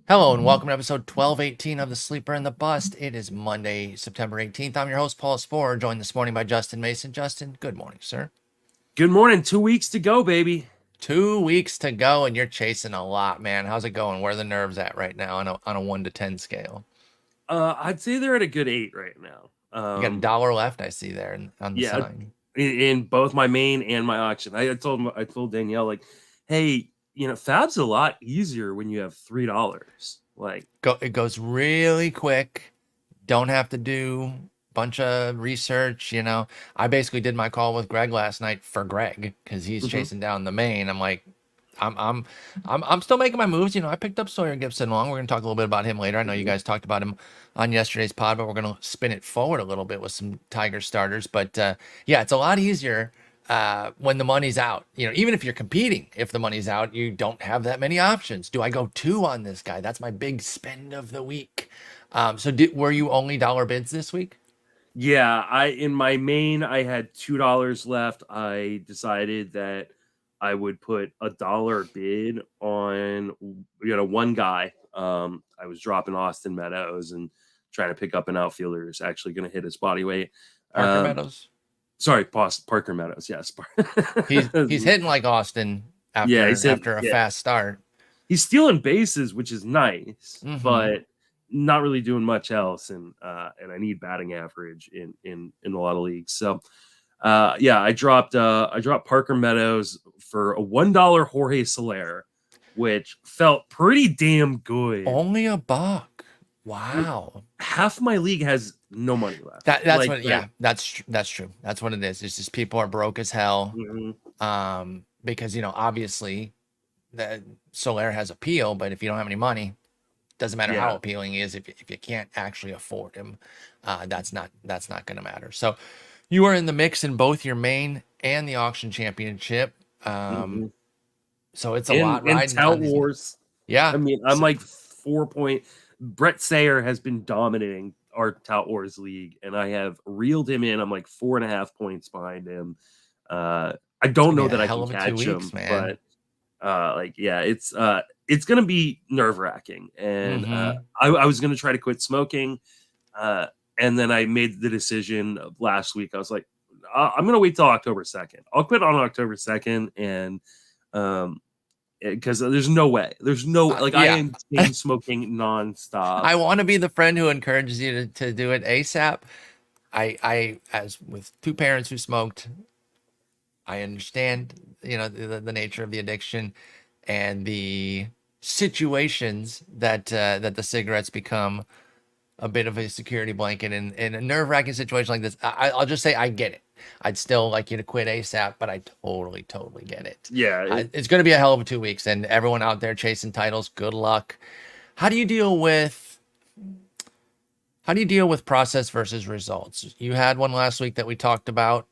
Hello and welcome to episode 1218 of The Sleeper and the Bust. It is Monday, September 18th. I'm your host, Paul Sporer, joined this morning by Justin Mason. Justin, good morning, sir. Good morning. 2 weeks to go, baby. 2 weeks to go and you're chasing a lot, man. How's it going? Where are the nerves at right now on a 1 to 10 scale? I'd say they're at a good 8 right now. You got a dollar left, I see there on the Yeah, sign. in both my main and my auction. I told Danielle, like, hey, Fab's a lot easier when you have $3. Like, It goes really quick. Don't have to do a bunch of research. I basically did my call with Greg last night for Greg because he's mhm. chasing down the main. I'm like, I'm still making my moves. I picked up Sawyer Gipson-Long. We're gonna talk a little bit about him later. I know you guys talked about him on yesterday's pod, but we're gonna spin it forward a little bit with some Tiger starters. But yeah, it's a lot easier when the money's out. Even if you're competing, if the money's out, you don't have that many options. Do I go two on this guy? That's my big spend of the week. Were you only dollar bids this week? Yeah, in my main, I had $2 left. I decided that I would put a dollar bid on one guy. I was dropping Austin Meadows and trying to pick up an outfielder who's actually going to hit his body weight. Parker Um, Meadows. Sorry, Parker Meadows. Yes, He's hitting like Austin yeah, after a yeah, fast start. he's stealing bases, which is nice, Hmm. but not really doing much else. And I need batting average in a lot of leagues. So yeah, I dropped Parker Meadows for a $1 Jorge Soler, which felt pretty damn good. Only a buck. Like, Wow. half my league has no money left. That's Like what. that. Yeah, that's true. That's what it is. It's just people are broke as hell. Mhm. Because obviously the Soler has appeal, but if you don't have any money, doesn't matter how Yeah. appealing he is. If you can't actually afford him, that's not going to matter. So you are in the mix in both your main and the auction championship. Um, hmm so it's a lot And riding Tout on these. Wars. Yeah. I mean, I'm like 4 point. Brett Sayer has been dominating our Tout Wars league, and I have reeled him in. I'm like 4.5 points behind him. I It's don't gonna be know a that I hell can of a two catch weeks, him, man. but like, yeah, it's gonna be nerve wracking. And Mm-hmm. I was gonna try to quit smoking, uh, and then I made the decision of last week. I was like, I'm gonna wait till October 2nd. I'll quit on October 2nd, and um, because there's no way. There's no like I Yeah. am chain smoking nonstop. I want to be the friend who encourages you to do it ASAP. As with two parents who smoked, I understand, the nature of the addiction and the situations that the cigarettes become a bit of a security blanket in a nerve-wracking situation like this. I'll just say I get it. I'd still like you to quit ASAP, but I totally get it. Yeah, It's going to be a hell of a 2 weeks, and everyone out there chasing titles, good luck. How do you deal with process versus results? You had one last week that we talked about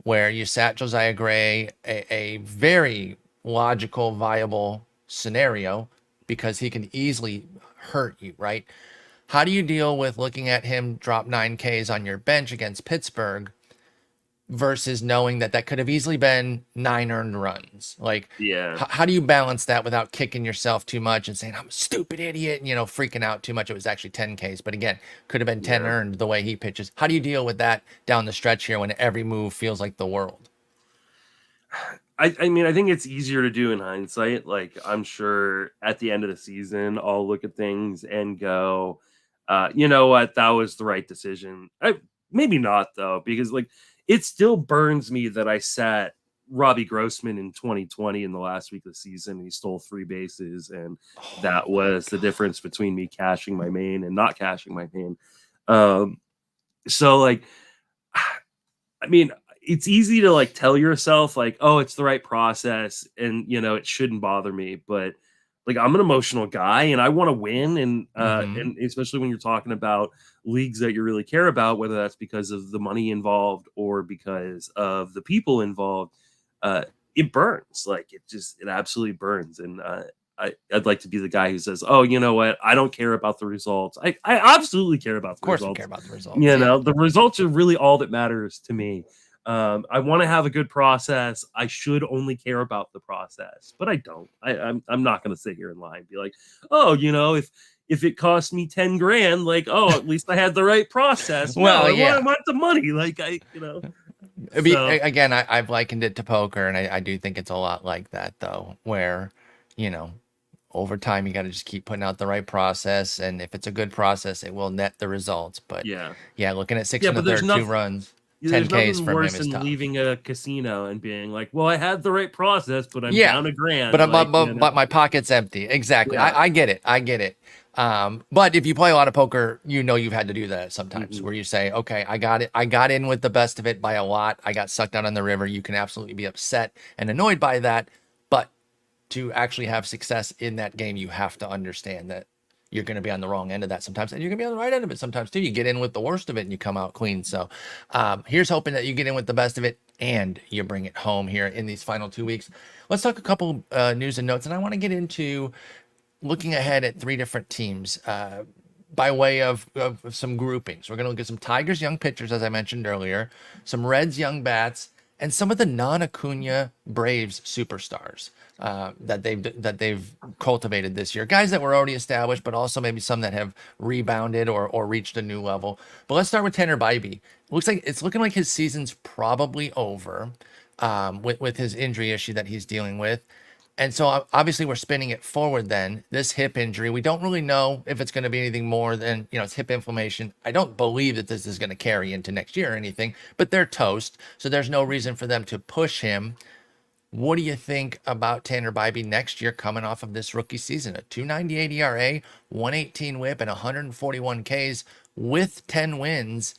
where you sat Josiah Gray, a very logical, viable scenario because he can easily hurt you, right? How do you deal with looking at him drop 9Ks on your bench against Pittsburgh versus knowing that could have easily been 9 earned runs? Like, yeah, how do you balance that without kicking yourself too much and saying, I'm a stupid idiot, and, freaking out too much? It was actually 10Ks, but again, could have been 10 yeah. earned the way he pitches. How do you deal with that down the stretch here when every move feels like the world? I mean, I think it's easier to do in hindsight. Like, I'm sure at the end of the season, I'll look at things and go, you know what, that was the right decision. Maybe not though, because like it still burns me that I sat Robbie Grossman in 2020 in the last week of the season. He stole 3 bases, and Oh that my was the God. difference between me cashing my main and not cashing my main. Um, so like I mean, it's easy to like tell yourself like, oh, it's the right process and it shouldn't bother me, but like I'm an emotional guy and I want to win, Mm-hmm. and especially when you're talking about leagues that you really care about, whether that's because of the money involved or because of the people involved, uh it burns. Like it absolutely burns. And I'd like to be the guy who says, oh, you know what, I don't care about the results. I absolutely care about Of the course we care results. about the results. Yeah. The results are really all that matters to me. I want to have a good process. I should only care about the process, but I don't. I'm not going to sit here and lie and be like, oh, if it cost me 10 grand, like, oh, at least I had the right process. Well, No, I yeah. want the money. Like so Again, I've likened it to poker, and I do think it's a lot like that, though, where, you know, over time you got to just keep putting out the right process, and if it's a good process, it will net the results. But yeah. yeah, looking at six Yeah, in the but there's third, two nothing. runs, There's 10Ks nothing from him worse is than tough. leaving a casino and being like, "Well, I had the right process, but I'm Yeah, down a grand." but Like, but my pocket's empty. Exactly. yeah. I get it. I get it. But if you play a lot of poker, you know you've had to do that sometimes, Mhm. where you say, "Okay, I got it. I got in with the best of it by a lot. I got sucked out on the river." You can absolutely be upset and annoyed by that, but to actually have success in that game, you have to understand that you're going to be on the wrong end of that sometimes, and you're going to be on the right end of it sometimes too. You get in with the worst of it and you come out clean. So here's hoping that you get in with the best of it and you bring it home here in these final 2 weeks. Let's talk a couple news and notes, and I want to get into looking ahead at three different teams by way of some groupings. We're going to look at some Tigers young pitchers, as I mentioned earlier, some Reds young bats, and some of the non-Acuña Braves superstars that they've cultivated this year. Guys that were already established, but also maybe some that have rebounded or reached a new level. But let's start with Tanner Bibee. Looks like it's looking like his season's probably over with his injury issue that he's dealing with. And so obviously we're spinning it forward then. This hip injury, we don't really know if it's going to be anything more than, it's hip inflammation. I don't believe that this is going to carry into next year or anything, but they're toast. So there's no reason for them to push him. What do you think about Tanner Bibee next year coming off of this rookie season? A 298 ERA, 118 whip, and 141 Ks with 10 wins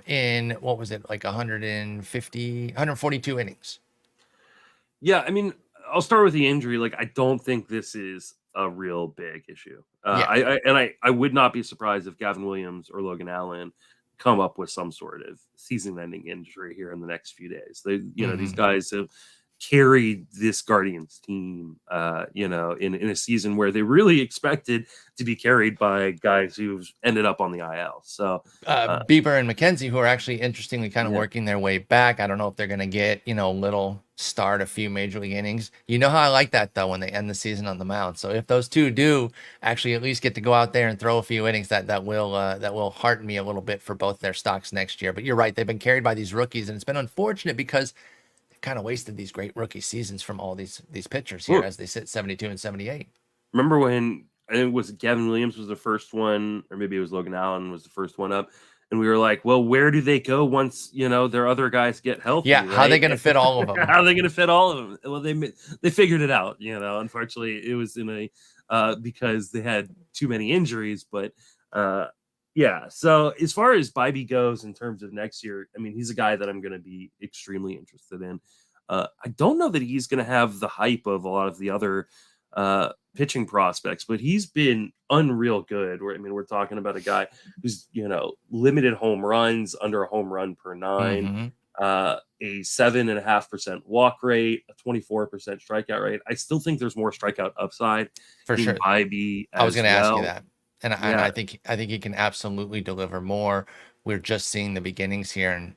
in, what was it, like 142 innings? Yeah, I mean, I'll start with the injury. Like, I don't think this is a real big issue. Yeah. I would not be surprised if Gavin Williams or Logan Allen come up with some sort of season-ending injury here in the next few days. These guys have carried this Guardians team, in a season where they really expected to be carried by guys who've ended up on the IL. So Bieber and McKenzie, who are actually interestingly kind of yeah. working their way back. I don't know if they're going to get, a little start, a few major league innings. You know how I like that, though, when they end the season on the mound. So if those two do actually at least get to go out there and throw a few innings, that will hearten me a little bit for both their stocks next year. But you're right. They've been carried by these rookies, and it's been unfortunate because they've kind of wasted these great rookie seasons from all these pitchers here as they sit 72 and 78. Remember when I think it was Gavin Williams was the first one, or maybe it was Logan Allen was the first one up, and we were like, well, where do they go once their other guys get healthy? Yeah, how are they going to fit all of them? How are they going to fit all of them? Well, they figured it out. Unfortunately, it was in a because they had too many injuries, but yeah. So as far as Bibee goes in terms of next year, I mean, he's a guy that I'm going to be extremely interested in. I don't know that he's going to have the hype of a lot of the other pitching prospects, but he's been unreal good. We're talking about a guy who's limited home runs, under a home run per 9, a 7.5% walk rate, a 24% strikeout rate. I still think there's more strikeout upside For sure. Bibee. I was going to well. ask you that, and I think he can absolutely deliver more. We're just seeing the beginnings here, and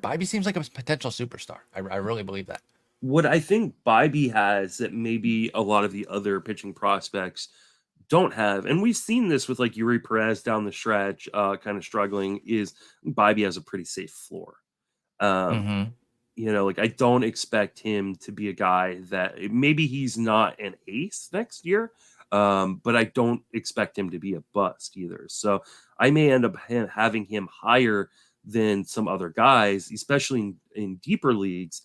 Bibee seems like a potential superstar. I really believe that. What I think Bibee has that maybe a lot of the other pitching prospects don't have, and we've seen this with like Yuri Perez down the stretch, kind of struggling, is Bibee has a pretty safe floor. Like I don't expect him to be a guy that maybe he's not an ace next year, but I don't expect him to be a bust either. So I may end up having him higher than some other guys, especially in deeper leagues,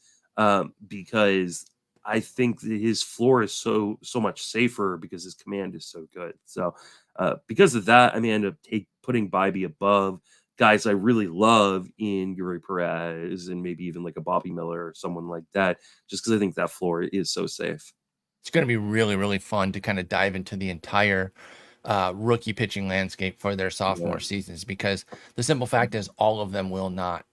because I think that his floor is so much safer because his command is so good. So because of that, I may end up putting Bibee above guys I really love in Yuri Perez and maybe even like a Bobby Miller or someone like that, just because I think that floor is so safe. It's going to be really, really fun to kind of dive into the entire rookie pitching landscape for their sophomore seasons, because the simple fact is all of them will not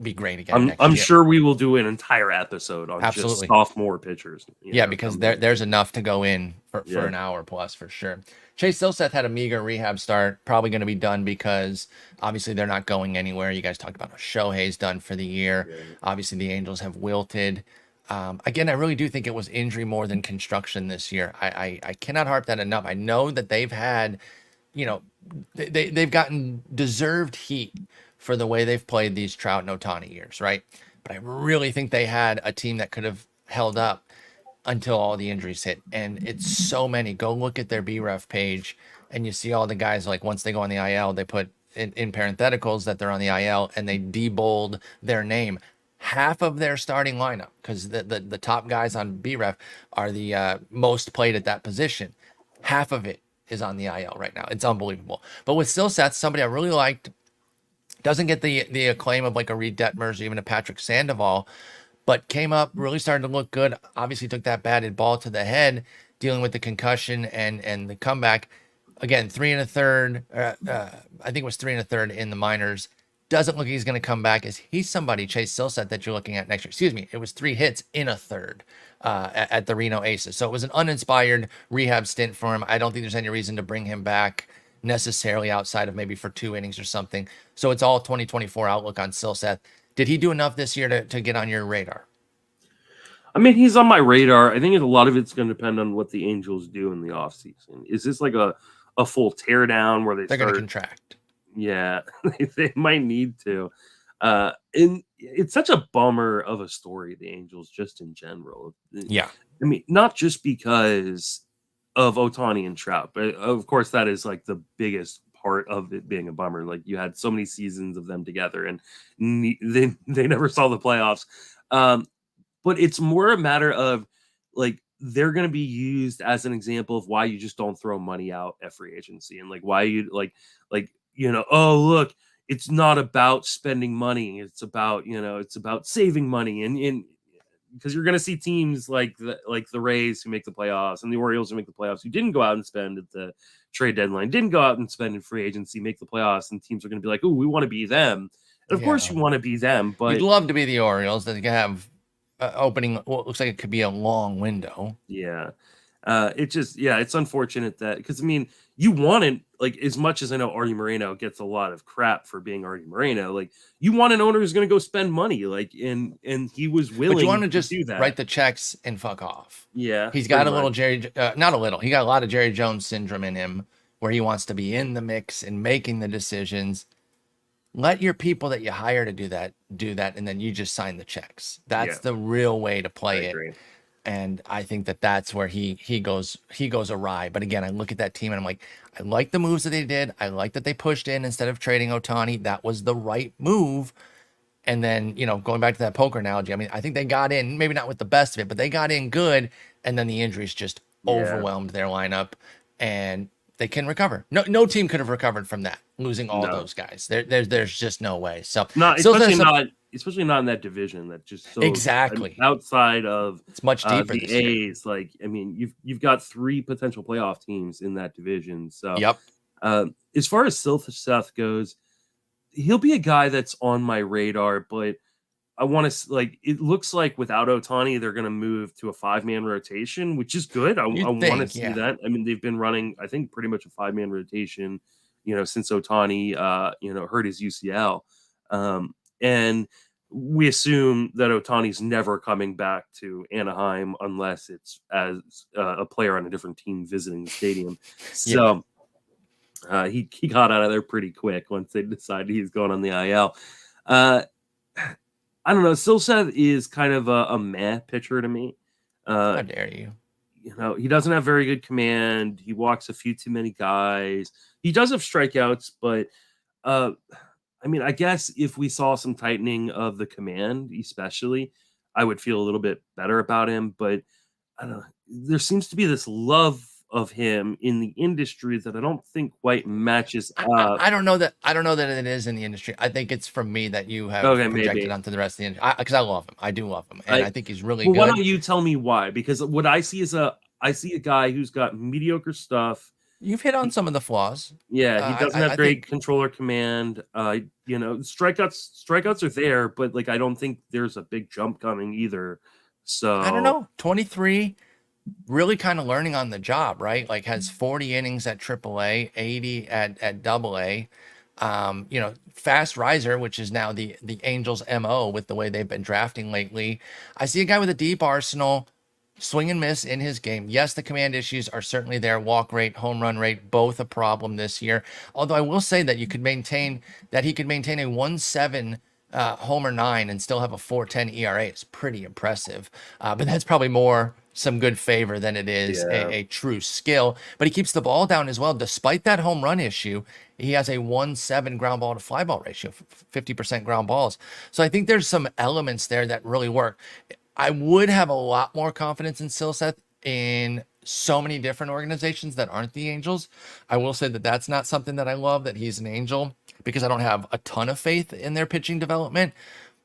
be great again next I'm year. sure we will do an entire episode on Absolutely. just sophomore pitchers. Yeah, because there's enough to go in for an hour plus for sure. Chase Silseth had a meager rehab start, probably going to be done because obviously they're not going anywhere. You guys talked about how Shohei's done for the year. Yeah. Obviously the Angels have wilted. Again, I really do think it was injury more than construction this year. I cannot harp that enough. I know that they've had, you know, they've gotten deserved heat for the way they've played these Trout and Ohtani years, right? But I really think they had a team that could have held up until all the injuries hit. And it's so many. Go look at their BREF page and you see all the guys, like once they go on the IL, they put in parentheticals that they're on the IL and they debold their name. Half of their starting lineup, because the top guys on BREF are the most played at that position. Half of it is on the IL right now. It's unbelievable. But with Silseth, somebody I really liked, doesn't get the acclaim of like a Reed Detmers or even a Patrick Sandoval, but came up, really started to look good. Obviously took that batted ball to the head, dealing with the concussion and the comeback. Again, 3 1/3. I think it was 3 1/3 in the minors. Doesn't look like he's going to come back. He's somebody, Chase Silseth, that you're looking at next year. Excuse me, it was 3 hits in a third at the Reno Aces. So it was an uninspired rehab stint for him. I don't think there's any reason to bring him back necessarily outside of maybe for 2 innings or something. So it's all 2024 outlook on Silseth. Did he do enough this year to get on your radar? I mean, he's on my radar. I think a lot of it's going to depend on what the Angels do in the offseason. Is this like a full teardown where they're going to contract? Yeah, they might need to. And it's such a bummer of a story, the Angels, just in general. Yeah. I mean, not just because of Ohtani and Trout, but of course that is like the biggest part of it being a bummer. Like you had so many seasons of them together and they never saw the playoffs. But it's more a matter of like they're going to be used as an example of why you just don't throw money out at free agency and like why you like oh look, it's not about spending money, it's about it's about saving money and because you're going to see teams like the Rays who make the playoffs and the Orioles who make the playoffs who didn't go out and spend at the trade deadline, didn't go out and spend in free agency, make the playoffs, and teams are going to be like, oh, we want to be them. And of course you want to be them, but you'd love to be the Orioles that have opening what looks like it could be a long window. Yeah. It's unfortunate that because I mean you wanted like as much as I know Artie Moreno gets a lot of crap for being Artie Moreno, like you want an owner who's going to go spend money, like and he was willing. But you want to just do that. Write the checks and fuck off. Yeah, he's got a little Jerry, not a little. He got a lot of Jerry Jones syndrome in him, where he wants to be in the mix and making the decisions. Let your people that you hire to do that, and then you just sign the checks. That's the real way to play it. And I think that's where he goes awry. But again, I look at that team and I'm like, I like the moves that they did. I like that they pushed in instead of trading Ohtani. That was the right move. And then, going back to that poker analogy, I mean, I think they got in, maybe not with the best of it, but they got in good. And then the injuries just overwhelmed their lineup and they can recover. No team could have recovered from that, losing all those guys. There's just no way. So especially not in that division that just so exactly outside of it's much deeper. The A's, like I mean, you've got 3 potential playoff teams in that division. So as far as Silseth goes, he'll be a guy that's on my radar, but I want to it looks like without Ohtani, they're going to move to a 5-man rotation, which is good. I want to see that. I mean, they've been running, I think, pretty much a 5-man rotation, since Ohtani, hurt his UCL. And we assume that Ohtani's never coming back to Anaheim unless it's as a player on a different team visiting the stadium. So he got out of there pretty quick once they decided he's going on the IL. I don't know. Silseth is kind of a meh pitcher to me. How dare you? He doesn't have very good command. He walks a few too many guys. He does have strikeouts, but I mean, I guess if we saw some tightening of the command, especially, I would feel a little bit better about him. But I don't know. There seems to be this love of him in the industry that I don't think quite matches up. I don't know that it is in the industry. I think it's from me that you have projected onto the rest of the industry. Because I love him. I do love him. And I think he's really good. Why don't you tell me why? Because what I see is I see a guy who's got mediocre stuff You've hit on some of the flaws. Yeah, he doesn't have I great think controller command. Strikeouts are there, but like I don't think there's a big jump coming either. I don't So know. 23, really kind of learning on the job, right? Like has 40 innings at AAA, 80 at AA. Fast riser, which is now the Angels' MO with the way they've been drafting lately. I see a guy with a deep arsenal, swing and miss in his game. Yes, the command issues are certainly there. Walk rate, home run rate, both a problem this year. Although I will say that he could maintain a 1.7 homer 9 and still have a 4.10 ERA. It's pretty impressive. But that's probably more some good favor than it is yeah, a true skill. But he keeps the ball down as well. Despite that home run issue, he has a 1.7 ground ball to fly ball ratio, 50% ground balls. So I think there's some elements there that really work. I would have a lot more confidence in Silseth in so many different organizations that aren't the Angels. I will say that that's not something that I love, that he's an Angel, because I don't have a ton of faith in their pitching development.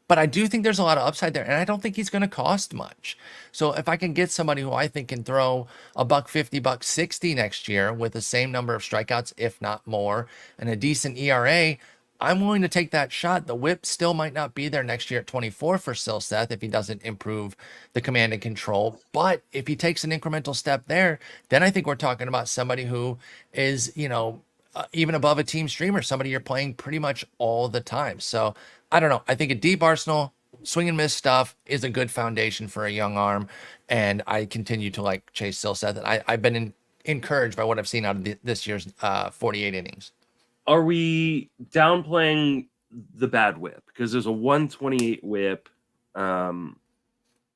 But I do think there's a lot of upside there, and I don't think he's going to cost much. So if I can get somebody who I think can throw a $150, $160 next year with the same number of strikeouts, if not more, and a decent ERA, I'm willing to take that shot. The whip still might not be there next year at 24 for Silseth if he doesn't improve the command and control. But if he takes an incremental step there, then I think we're talking about somebody who is, even above a team streamer, somebody you're playing pretty much all the time. So I don't know. I think a deep arsenal, swing and miss stuff is a good foundation for a young arm. And I continue to like Chase Silseth. And I've been encouraged by what I've seen out of this year's 48 innings. are we downplaying the bad whip because there's a 128 whip, and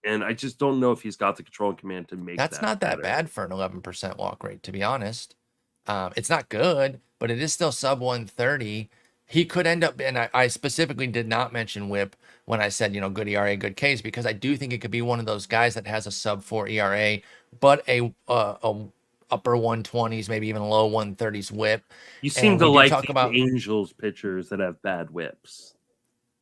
I just don't know if he's got the control and command to make That's that not that better. bad for an 11% walk rate, to be honest. It's not good, but it is still sub 130. He could end up, and I specifically did not mention whip when I said, good ERA, good case, because I do think it could be one of those guys that has a sub 4 ERA, but a upper 120s, maybe even low 130s whip. You seem And to we do like talk the about, Angels pitchers that have bad whips.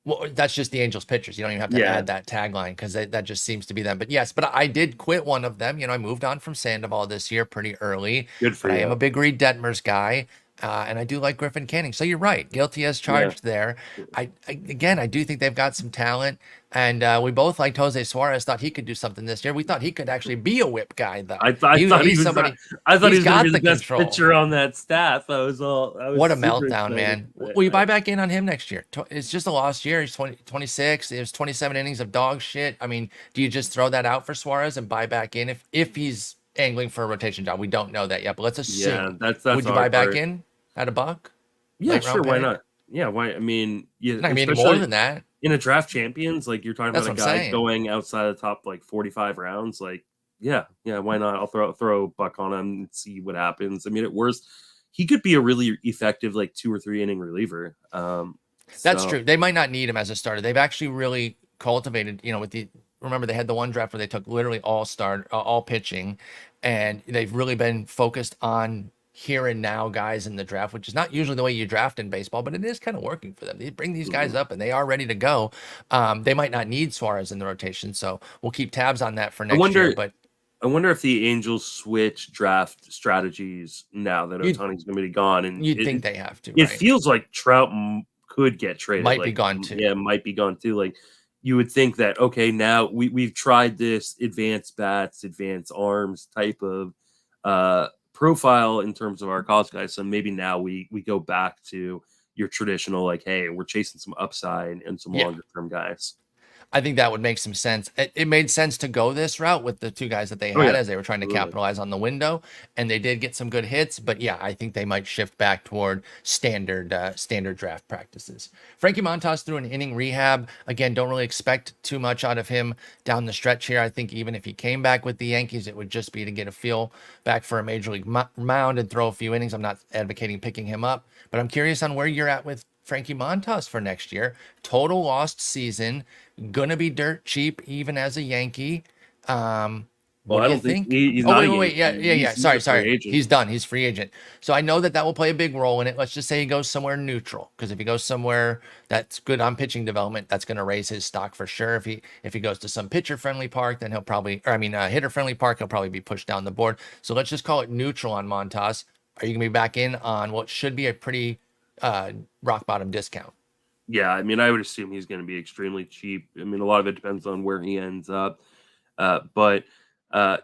well, that's just the Angels pitchers. You don't even have to Yeah. add that tagline because that just seems to be them. But yes, but I did quit one of them. I moved on from Sandoval this year pretty early. Good for But I you. am a big Reed Detmers guy. And I do like Griffin Canning. So you're right. Guilty as charged there. Again, I do think they've got some talent. And we both liked Jose Suarez, thought he could do something this year. We thought he could actually be a whip guy, though. I thought he was He's going to be the best control. pitcher on that staff. I was What a super meltdown, excited. man. Will you buy back in on him next year? It's just a lost year. He's 26. There's 27 innings of dog shit. I mean, do you just throw that out for Suarez and buy back in if he's angling for a rotation job? We don't know that yet, but let's assume. Yeah, that's Would you our buy back part. in at $1? Yeah, Late sure. round Why pick? not? Yeah, why? I mean, yeah, Not gonna be any especially more than that. in a draft champions, like you're talking That's about a what I'm guy saying. going outside the top like 45 rounds. Like, yeah, why not? I'll throw a buck on him and see what happens. I mean, at worst, he could be a really effective like 2 or 3 inning reliever. That's true. They might not need him as a starter. They've actually really cultivated, remember they had the one draft where they took literally all pitching, and they've really been focused on here and now guys in the draft, which is not usually the way you draft in baseball, but it is kind of working for them. They bring these guys up and they are ready to go. They might not need Suarez in the rotation, so we'll keep tabs on that for next year. But I wonder if the Angels switch draft strategies now that Ohtani's going to be gone. And you'd think they have to. It right? feels like Trout could get traded. Might be gone too. Yeah, might be gone too. Like you would think that, okay, now we've tried this advanced bats, advanced arms type of profile in terms of our college guys. So maybe now we go back to your traditional, like, hey, we're chasing some upside and some longer term guys. I think that would make some sense. It made sense to go this route with the two guys that they had as they were trying to capitalize on the window, and they did get some good hits. But yeah, I think they might shift back toward standard draft practices. Frankie Montas threw an inning rehab. Again, don't really expect too much out of him down the stretch here. I think even if he came back with the Yankees, it would just be to get a feel back for a major league mound and throw a few innings. I'm not advocating picking him up, but I'm curious on where you're at with Frankie Montas for next year. Total lost season, gonna be dirt cheap even as a Yankee. What do you think? He's wait. Yeah. Sorry. He's done. He's free agent. So I know that will play a big role in it. Let's just say he goes somewhere neutral, because if he goes somewhere that's good on pitching development, that's going to raise his stock for sure. If he goes to some pitcher friendly park, then hitter friendly park, he'll probably be pushed down the board. So let's just call it neutral on Montas. are you gonna be back in on what should be a pretty rock bottom discount? Yeah, I mean, I would assume he's going to be extremely cheap. I mean, a lot of it depends on where he ends up. But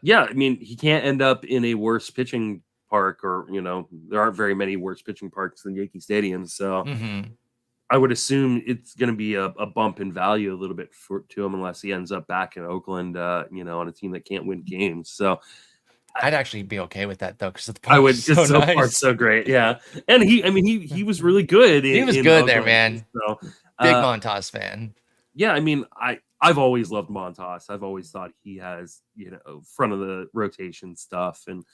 yeah, I mean, he can't end up in a worse pitching park, or there aren't very many worse pitching parks than Yankee Stadium. So Mm-hmm. I would assume it's going to be a bump in value a little bit to him, unless he ends up back in Oakland, on a team that can't win games. So I'd actually be okay with that though, because the I park would, is because so so far it's nice. so great. Yeah, and he was really good He was in good there, Oakland. man. So Big uh, Montas fan. yeah, I mean, I've always loved Montas. I've always thought he has, front of the rotation stuff, and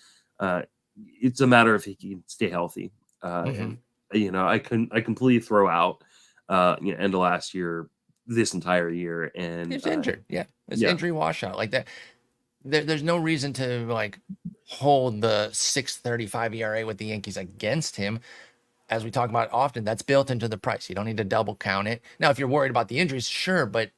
uh, it's a matter of he can stay healthy. Mm-hmm. And I completely throw out, end of last year, this entire year, He and was injured. Yeah, it's yeah, injury washout like that. There's no reason to like hold the 6.35 ERA with the Yankees against him. As we talk about often, that's built into the price. You don't need to double count it. Now, if you're worried about the injuries, sure, but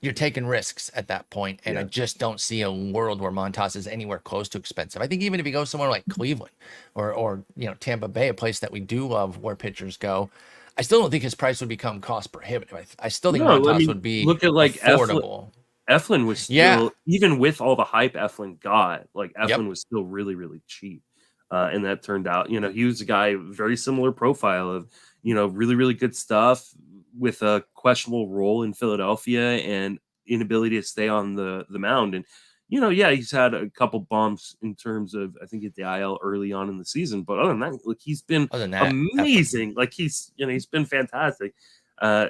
you're taking risks at that point, and I yeah, just don't see a world where Montas is anywhere close to expensive. I think even if you go somewhere like Cleveland or Tampa Bay, a place that we do love where pitchers go, I still don't think his price would become cost prohibitive. I still think no, I Montas mean, would be look at like Eflin. affordable. Eflin was Yeah. still, even with all the hype Eflin got, like Yep. Eflin was still really, really cheap. And that turned out, he was a guy, very similar profile of, really, really good stuff with a questionable role in Philadelphia and inability to stay on the mound. And, yeah, he's had a couple bumps in terms of, I think, at the IL early on in the season. But other than that, like, he's been Other than that, Eflin. amazing. Like, he's been fantastic.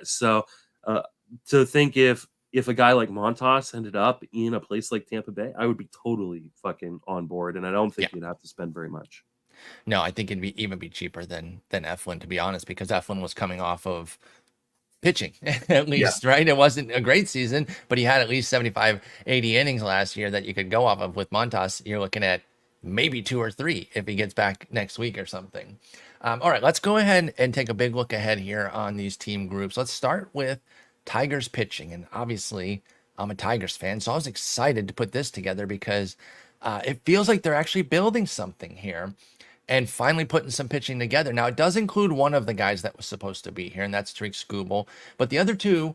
So uh, to think if a guy like Montas ended up in a place like Tampa Bay, I would be totally fucking on board, and I don't Yeah. think you'd have to spend very much. No, I think it'd be even be cheaper than Eflin, to be honest, because Eflin was coming off of pitching at Yeah. least, right? It wasn't a great season, but he had at least 75, 80 innings last year that you could go off of. With Montas, you're looking at maybe 2 or 3 if he gets back next week or something. All right, let's go ahead and take a big look ahead here on these team groups. Let's start with Tigers pitching. And obviously, I'm a Tigers fan, so I was excited to put this together because it feels like they're actually building something here and finally putting some pitching together. Now, it does include one of the guys that was supposed to be here, and that's Tarik Skubal. But the other two,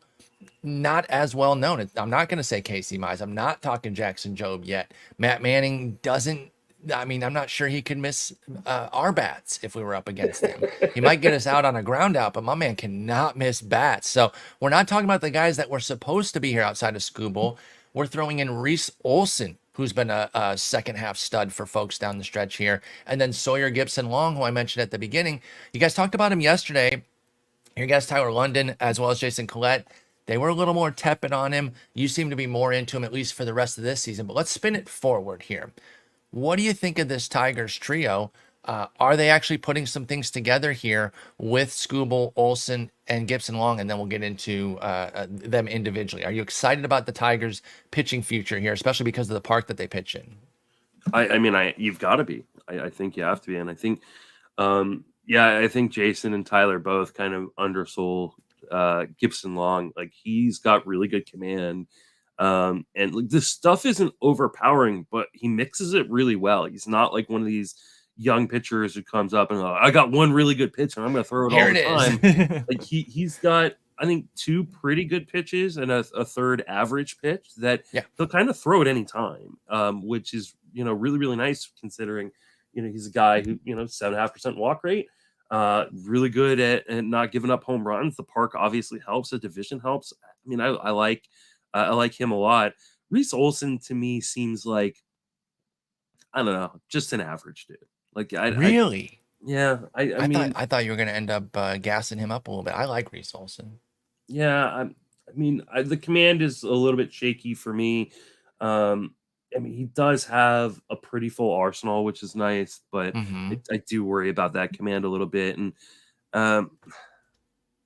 not as well known. I'm not going to say Casey Mize. I'm not talking Jackson Jobe yet. Matt Manning doesn't. I mean, I'm not sure he could miss our bats if we were up against him. He might get us out on a ground out, but my man cannot miss bats. So we're not talking about the guys that were supposed to be here outside of Skubal. We're throwing in Reese Olson, who's been a second half stud for folks down the stretch here. And then Sawyer Gipson-Long, who I mentioned at the beginning. You guys talked about him yesterday. Your guys, Tyler London, as well as Jason Collette, they were a little more tepid on him. You seem to be more into him, at least for the rest of this season. But let's spin it forward here. What do you think of this Tigers trio? Are they actually putting some things together here with Skubal, Olson, and Gipson-Long? And then we'll get into them individually. Are you excited about the Tigers' pitching future here, especially because of the park that they pitch in? I mean, you've got to be. I think you have to be, and I think, yeah, I think Jason and Tyler both kind of undersold Gipson-Long. Like, he's got really good command, and like, this stuff isn't overpowering, but he mixes it really well. He's not like one of these young pitchers who comes up and I got one really good pitch and I'm going to throw it Here all it the time. is. Like, he's got, I think, 2 pretty good pitches and a third average pitch that Yeah. he'll kind of throw at any time, which is, really, really nice considering, he's a guy who, 7.5% walk rate, really good at not giving up home runs. The park obviously helps. The division helps. I mean, I like him a lot. Reese Olson to me seems like, I don't know, just an average dude. Like, Really? yeah, I mean, I thought you were going to end up gassing him up a little bit. I like Reese Olson. yeah, the command is a little bit shaky for me. I mean, he does have a pretty full arsenal, which is nice, but Mm-hmm. I do worry about that command a little bit. And um,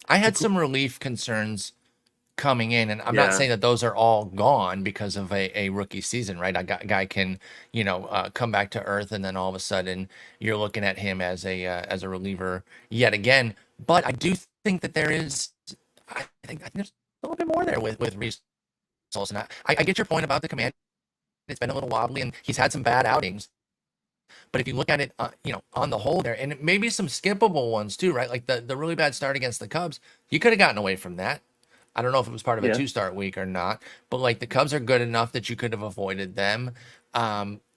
I the had gr- some relief concerns coming in, and I'm not yeah, saying that those are all gone because of a rookie season, right? Guy can, come back to earth, and then all of a sudden you're looking at him as a reliever yet again. But I do think that there is, I think there's a little bit more there with Reese Olson. I get your point about the command. It's been a little wobbly, and he's had some bad outings. But if you look at it, on the whole there, and maybe some skippable ones too, right? Like the really bad start against the Cubs, you could have gotten away from that. I don't know if it was part of a Yeah. 2-start week or not, but like the Cubs are good enough that you could have avoided them.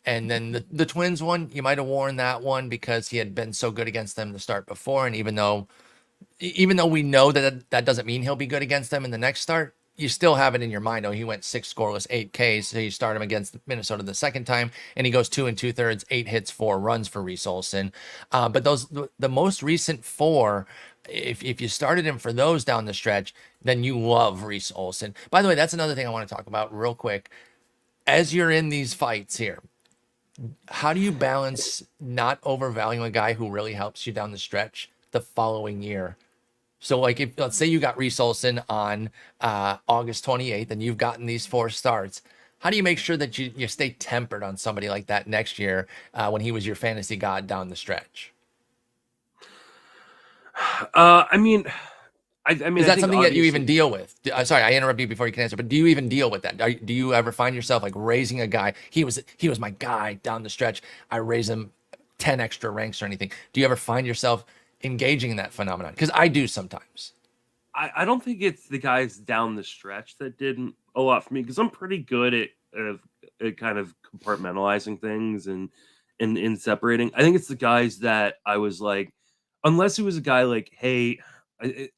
And then the Twins one, you might have worn that one because he had been so good against them to start before. And even though we know that doesn't mean he'll be good against them in the next start, you still have it in your mind. Oh, he went 6 scoreless, 8 Ks. So you start him against Minnesota the second time, and he goes 2 2/3, 8 hits, 4 runs for Reese Olson. But the most recent 4, if you started him for those down the stretch, then you love Reese Olson. By the way, that's another thing I want to talk about real quick. As you're in these fights here, how do you balance not overvaluing a guy who really helps you down the stretch the following year? So, like, if let's say you got Reese Olson on August 28th and you've gotten these 4 starts, how do you make sure that you stay tempered on somebody like that next year when he was your fantasy god down the stretch? I mean, I mean, Is I that think something that you even obviously- deal with? Sorry, I interrupted you before you can answer, but do you even deal with that? Do you ever find yourself like raising a guy? He was my guy down the stretch. I raise him 10 extra ranks or anything. Do you ever find yourself engaging in that phenomenon? Because I do sometimes. I don't think it's the guys down the stretch that did a lot for me because I'm pretty good at kind of compartmentalizing things and in separating. I think it's the guys that I was like, unless it was a guy like, hey,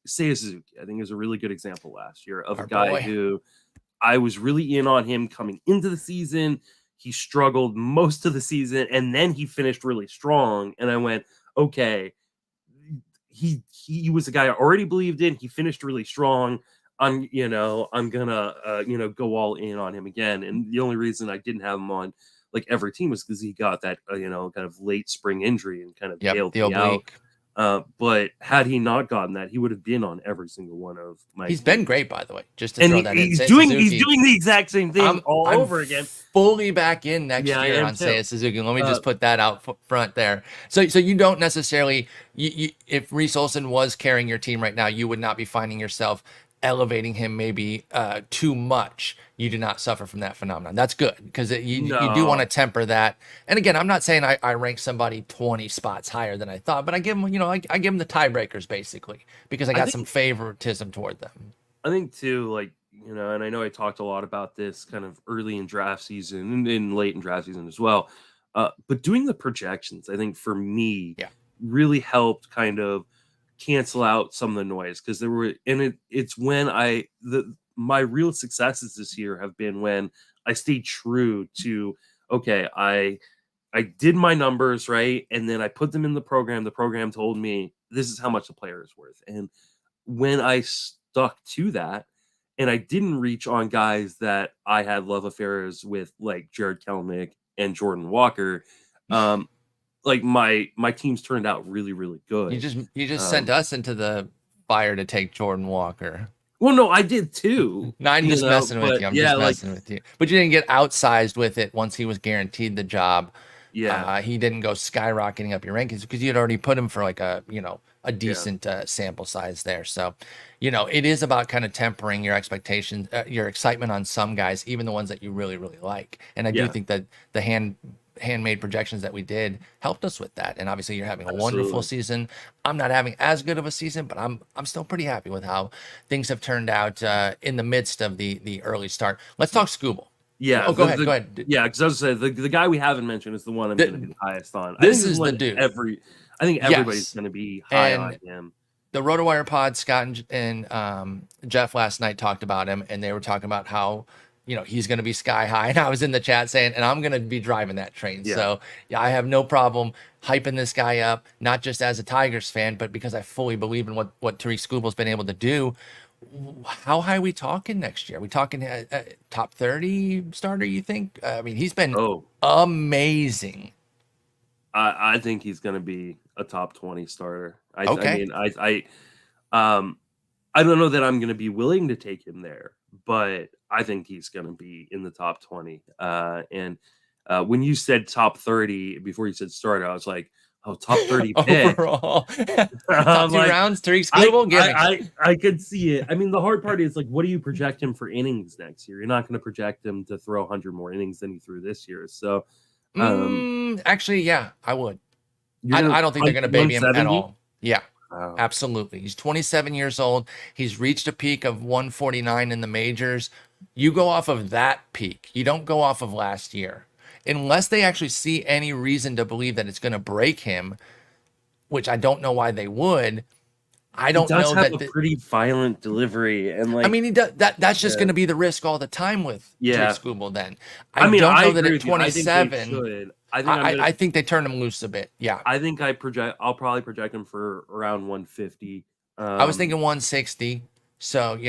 say Suzuki. I think is a really good example last year of Our a guy boy. who I was really in on him coming into the season. He struggled most of the season, and then he finished really strong. And I went, okay, he was a guy I already believed in. He finished really strong. I'm gonna go all in on him again. And the only reason I didn't have him on like every team was because he got that kind of late spring injury and kind of bailed The me out. oblique. But had he not gotten that, he would have been on every single one of my. He's been great, by the way. Just to and throw that in. he's Seiya doing Suzuki, the exact same thing I'm over again. fully back in next Yeah, I year am on too. Seiya Suzuki. Let me just put that out front there. So you don't necessarily, if Reese Olson was carrying your team right now, you would not be finding yourself elevating him maybe too much. You do not suffer from that phenomenon. That's good because you do want to temper that. And again, I'm not saying I rank somebody 20 spots higher than I thought, but I give them, I give them the tiebreakers basically because I got some favoritism toward them. I think too, like, and I know I talked a lot about this kind of early in draft season and late in draft season as well. But doing the projections, I think for me, really helped kind of cancel out some of the noise because there were, and it's when my real successes this year have been when I stayed true to, okay, I did my numbers right, and then I put them in the program. The program told me this is how much the player is worth, and when I stuck to that and I didn't reach on guys that I had love affairs with, like Jared Kelenic and Jordan Walker, like my teams turned out really, really good. You just sent us into the fire to take Jordan Walker. Well, no, I did too. No, I'm just messing with you. I'm just messing with you. But you didn't get outsized with it once he was guaranteed the job. Yeah, he didn't go skyrocketing up your rankings because you had already put him for like a decent sample size there. So, it is about kind of tempering your expectations, your excitement on some guys, even the ones that you really, really like. And I do think that the handmade projections that we did helped us with that. And obviously you're having a wonderful season. I'm not having as good of a season, but I'm still pretty happy with how things have turned out in the midst of the early start. Let's talk Skubal. Yeah. Oh, go ahead. Yeah, because I was saying the guy we haven't mentioned is the one I'm going to be the highest on. This is the dude. I think everybody's going to be high on him. The RotoWire pod, Scott and Jeff last night talked about him, and they were talking about how he's going to be sky high. And I was in the chat saying, and I'm going to be driving that train. Yeah. So I have no problem hyping this guy up, not just as a Tigers fan, but because I fully believe in what Tarik Skubal's been able to do. How high are we talking next year? Are we talking top 30 starter, you think? I mean, he's been amazing. I think he's going to be a top 20 starter. I mean, I don't know that I'm going to be willing to take him there, but I think he's going to be in the top 20. And when you said top 30 before you said starter, I was like, oh, top 30 pick. Overall. Top 2 rounds, Tarik Skubal? I could see it. I mean, the hard part is, like, what do you project him for innings next year? You're not going to project him to throw 100 more innings than he threw this year. So, Actually, yeah, I would. You're gonna I don't think they're going to baby him at 170? all. Yeah, Wow. absolutely. He's 27 years old. He's reached a peak of 149 in the majors. You go off of that peak. You don't go off of last year. Unless they actually see any reason to believe that it's going to break him, which I don't know why they would. I He don't does know have that. a pretty violent delivery, and I like, mean, he does, that's just yeah, going to be the risk all the time with Tarik yeah. Skubal. Then I I mean, don't I know that agree at with you. I think they 27. should. I think I'm gonna. I think they turn him loose a bit. Yeah, I think I'll probably project him for around 150. I was thinking Um, 160. So, and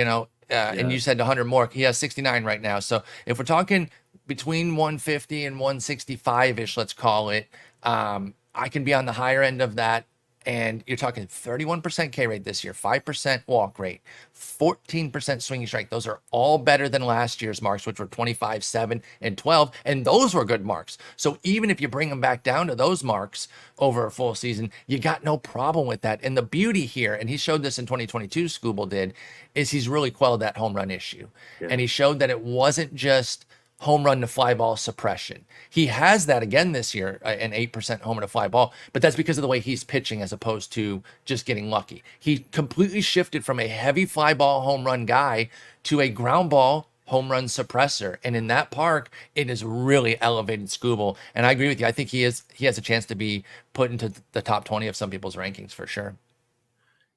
yeah, you said 100 more. He has 69 right now. So if we're talking between 150 and 165 ish, let's call it, I can be on the higher end of that. And you're talking 31% K rate this year, 5% walk rate, 14% swinging strike. Those are all better than last year's marks, which were 25, 7, and 12. And those were good marks. So even if you bring them back down to those marks over a full season, you got no problem with that. And the beauty here, and he showed this in 2022, Skubal did, is he's really quelled that home run issue. yeah, And he showed that it wasn't just home run to fly ball suppression. He has that again this year, an 8% home run to fly ball, but that's because of the way he's pitching as opposed to just getting lucky. He completely shifted from a heavy fly ball home run guy to a ground ball home run suppressor. And in that park, it has really elevated Skubal. And I agree with you. I think he has a chance to be put into the top 20 of some people's rankings for sure,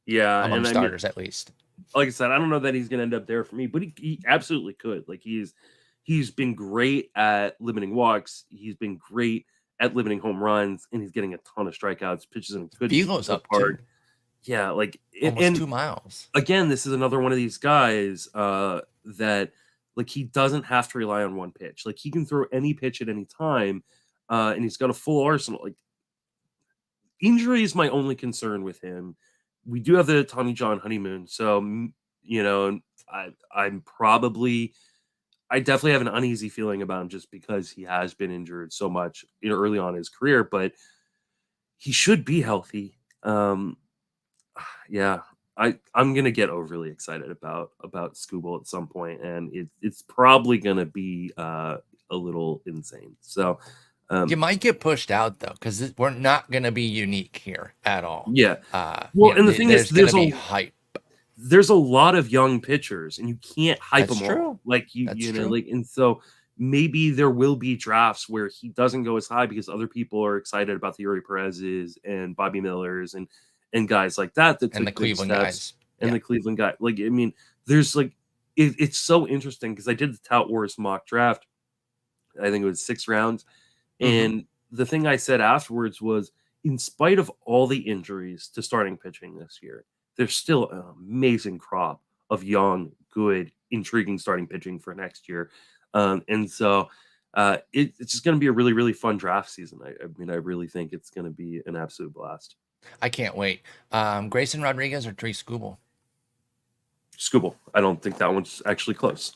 yeah. among And I mean, starters at least. like I said, I don't know that he's gonna end up there for me, but he absolutely could. Like he's been great at limiting walks. He's been great at limiting home runs, and he's getting a ton of strikeouts. Pitches in a Velo's good up park. too, Yeah, like almost and 2 miles. again, this is another one of these guys that like he doesn't have to rely on one pitch. Like he can throw any pitch at any time, and he's got a full arsenal. Like injury is my only concern with him. We do have the Tommy John honeymoon, so you know, I'm probably I definitely have an uneasy feeling about him just because he has been injured so much early on in his career, but he should be healthy. Yeah, I'm gonna get overly excited about Skubal at some point, and it's probably gonna be a little insane. So, You um, might get pushed out though, because we're not going to be unique here at all. yeah. Well, and the thing is, There's going to be hype. there's a lot of young pitchers, and you can't hype That's them all. true. Like That's you know, true. like and so maybe there will be drafts where he doesn't go as high because other people are excited about the Yuri Perez's and Bobby Millers and guys like that that And the took big Cleveland steps guys. and Yeah. the Cleveland guy. Like I mean, there's like it's so interesting because I did the Tout Wars mock draft. I think it was 6 rounds, Hmm. and the thing I said afterwards was, in spite of all the injuries to starting pitching this year, there's still an amazing crop of young, good, intriguing starting pitching for next year. And so it's just going to be a really, really fun draft season. I mean, I really think it's going to be an absolute blast. I can't wait. Grayson Rodriguez or Tarik Skubal? Skubal, I don't think that one's actually close.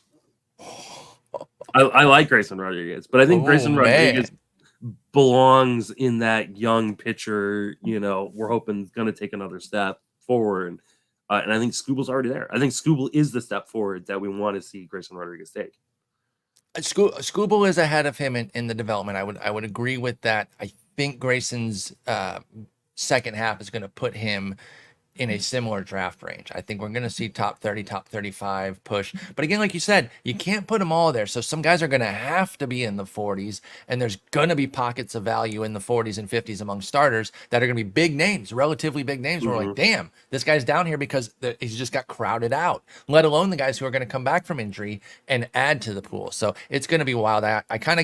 I like Grayson Rodriguez, but I think Oh Grayson man. Rodriguez belongs in that young pitcher, we're hoping is going to take another step forward. And I think Skubal's already there. I think Skubal is the step forward that we want to see Grayson Rodriguez take. Skubal is ahead of him in the development. I would agree with that. I think Grayson's second half is going to put him in a similar draft range. I think we're going to see top 30, top 35 push. But again, like you said, you can't put them all there. So some guys are going to have to be in the 40s, and there's going to be pockets of value in the 40s and 50s among starters that are going to be big names, relatively big names. Where we're like, damn, this guy's down here because he's just got crowded out, let alone the guys who are going to come back from injury and add to the pool. So it's going to be wild. I kind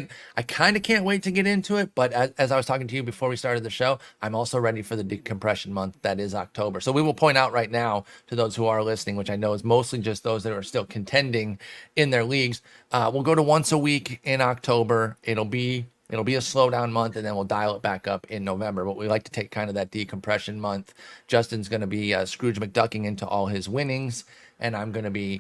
of can't wait to get into it. But as I was talking to you before we started the show, I'm also ready for the decompression month that is October. So we will point out right now to those who are listening, which I know is mostly just those that are still contending in their leagues. We'll go to once a week in October. It'll be a slowdown month, and then we'll dial it back up in November. But we like to take kind of that decompression month. Justin's going to be Scrooge McDucking into all his winnings, and I'm going to be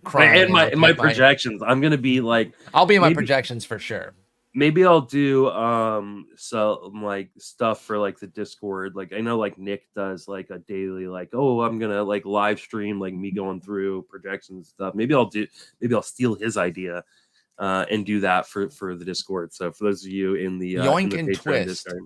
crying In my projections, I'm going to be like, I'll be in my projections for sure. Maybe I'll do some like stuff for like the Discord. Like I know like Nick does like a daily like, oh, I'm gonna like live stream like me going through projections and stuff. Maybe I'll steal his idea and do that for the Discord. So for those of you in the Yoink and Patreon Twist. Discord,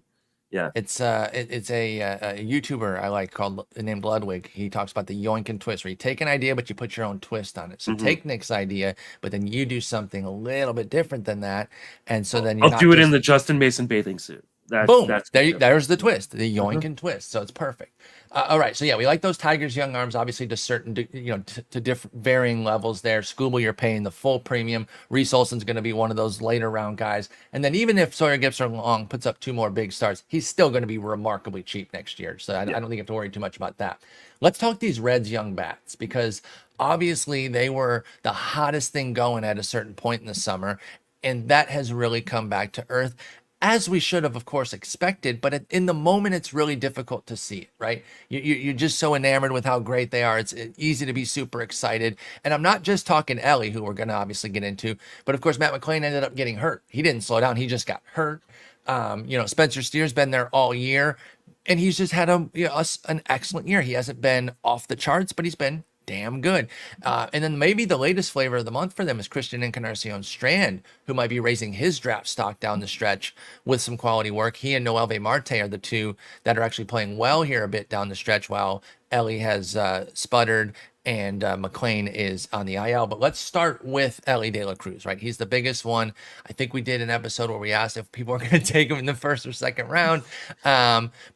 yeah, it's a YouTuber I like called named Ludwig. He talks about the yoink and twist, where you take an idea but you put your own twist on it. So take Nick's idea, but then you do something a little bit different than that, and so then you're I'll not do it just in the Justin Mason bathing suit. boom. That's good. There's the twist, the yoink and twist. So it's perfect. All right. So yeah, we like those Tigers young arms, obviously to certain, to different varying levels there. Skubal, you're paying the full premium. Reese Olson's going to be one of those later round guys. And then even if Sawyer Gipson-Long puts up 2 more big starts, he's still going to be remarkably cheap next year. So I don't think you have to worry too much about that. Let's talk these Reds young bats, because obviously they were the hottest thing going at a certain point in the summer. And that has really come back to earth, as we should have, of course, expected. But in the moment, it's really difficult to see it, right? You're just so enamored with how great they are. It's easy to be super excited. And I'm not just talking Elly, who we're going to obviously get into, but of course, Matt McLain ended up getting hurt. He didn't slow down. He just got hurt. Spencer Steer's been there all year, and he's just had an excellent year. He hasn't been off the charts, but he's been damn good. And then maybe the latest flavor of the month for them is Christian Encarnacion-Strand, who might be raising his draft stock down the stretch with some quality work. He and Noelvi Marte are the two that are actually playing well here a bit down the stretch, while Elly has sputtered and McLain is on the IL. But let's start with Elly De La Cruz, right? He's the biggest one. I think we did an episode where we asked if people are going to take him in the first or second round,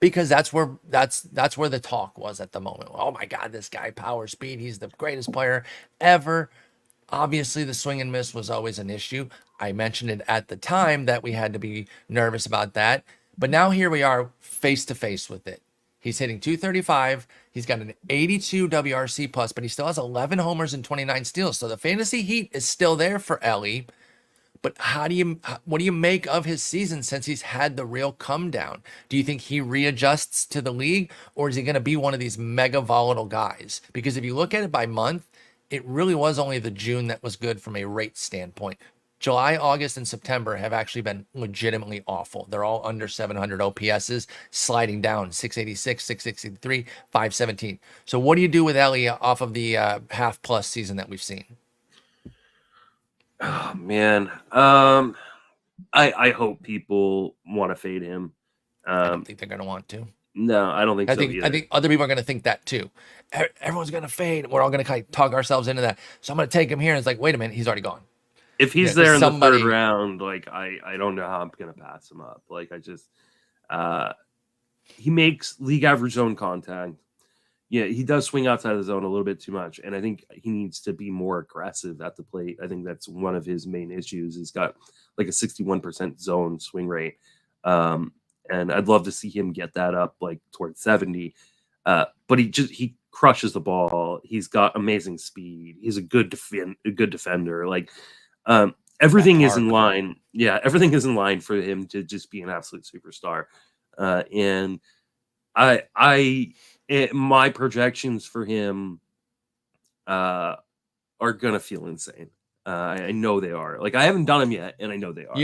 because that's where the talk was at the moment. Oh my God, this guy, power, speed, he's the greatest player ever. Obviously, the swing and miss was always an issue. I mentioned it at the time that we had to be nervous about that. But now here we are face to face with it. He's hitting 235. He's got an 82 WRC plus, but he still has 11 homers and 29 steals. So the fantasy heat is still there for Elly. But what do you make of his season since he's had the real come down? Do you think he readjusts to the league, or is he going to be one of these mega volatile guys? Because if you look at it by month, it really was only the June that was good from a rate standpoint. July, August, and September have actually been legitimately awful. They're all under 700 OPSs, sliding down 686, 663, 517. So what do you do with Elly off of the half plus season that we've seen? Oh man, I hope people want to fade him. I don't think they're going to want to. No, I don't think so either. I think other people are going to think that too. Everyone's going to fade. We're all going to kind of talk ourselves into that. So I'm going to take him here. And it's like, wait a minute, he's already gone. If he's there in the third round, like I don't know how I'm going to pass him up. Like he makes league average zone contact. Yeah, he does swing outside of the zone a little bit too much, and I think he needs to be more aggressive at the plate. I think that's one of his main issues. He's got like a 61% zone swing rate, and I'd love to see him get that up like towards 70. But he crushes the ball. He's got amazing speed. He's a good defender. Like everything is in line. Yeah, everything is in line for him to just be an absolute superstar. And my projections for him are gonna feel insane. I know they are. Like I haven't done them yet, and I know they are.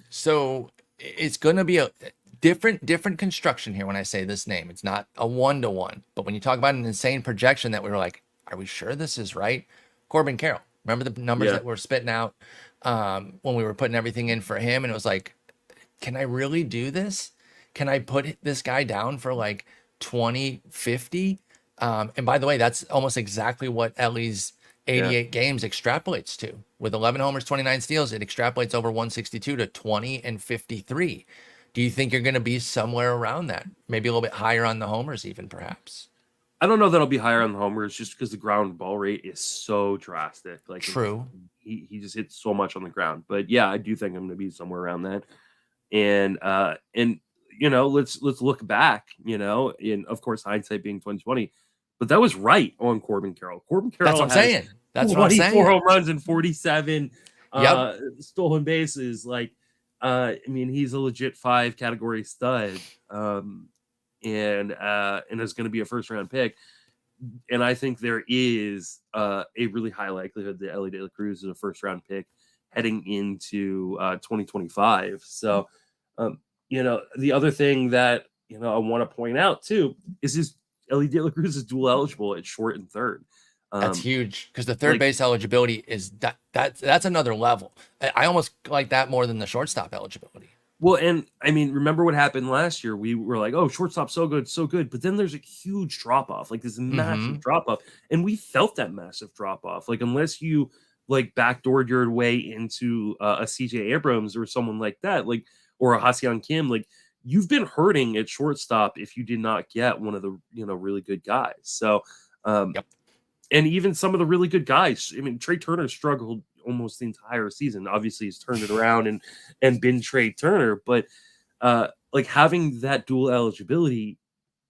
So it's gonna be a different construction here when I say this name. It's not a 1-to-1, but when you talk about an insane projection that we were like, are we sure this is right? Corbin Carroll. Remember the numbers that were spitting out when we were putting everything in for him, and it was like, can I really do this? Can I put this guy down for like 20, 50? And by the way, that's almost exactly what Elly's 88 games extrapolates to. With 11 homers, 29 steals, it extrapolates over 162 to 20 and 53. Do you think you're going to be somewhere around that? Maybe a little bit higher on the homers even, perhaps? I don't know that I'll be higher on the homers just because the ground ball rate is so drastic. Like true. He just hits so much on the ground. But yeah, I do think I'm going to be somewhere around that. And let's look back, and of course hindsight being 2020, but that was right on Corbin Carroll. Corbin Carroll. That's what I'm saying. That's 24 home runs and 47 stolen bases. Like, he's a legit 5 category stud, and is going to be a first round pick. And I think there is a really high likelihood that Elly De La Cruz is a first round pick heading into 2025. So. The other thing that, I want to point out too, is Elly De La Cruz is dual eligible at short and third. That's huge because the third base eligibility is that's another level. I almost like that more than the shortstop eligibility. Well, and I mean, remember what happened last year? We were like, "Oh, shortstop, so good, so good," but then there's a huge drop off, like this massive drop off, and we felt that massive drop off. Like unless you like backdoored your way into a CJ Abrams or someone like that, like or a Ha-Seong Kim, like you've been hurting at shortstop if you did not get one of the really good guys. So, Yep. and even some of the really good guys. I mean, Trey Turner struggled almost the entire season. Obviously, he's turned it around and been Trey Turner, but like having that dual eligibility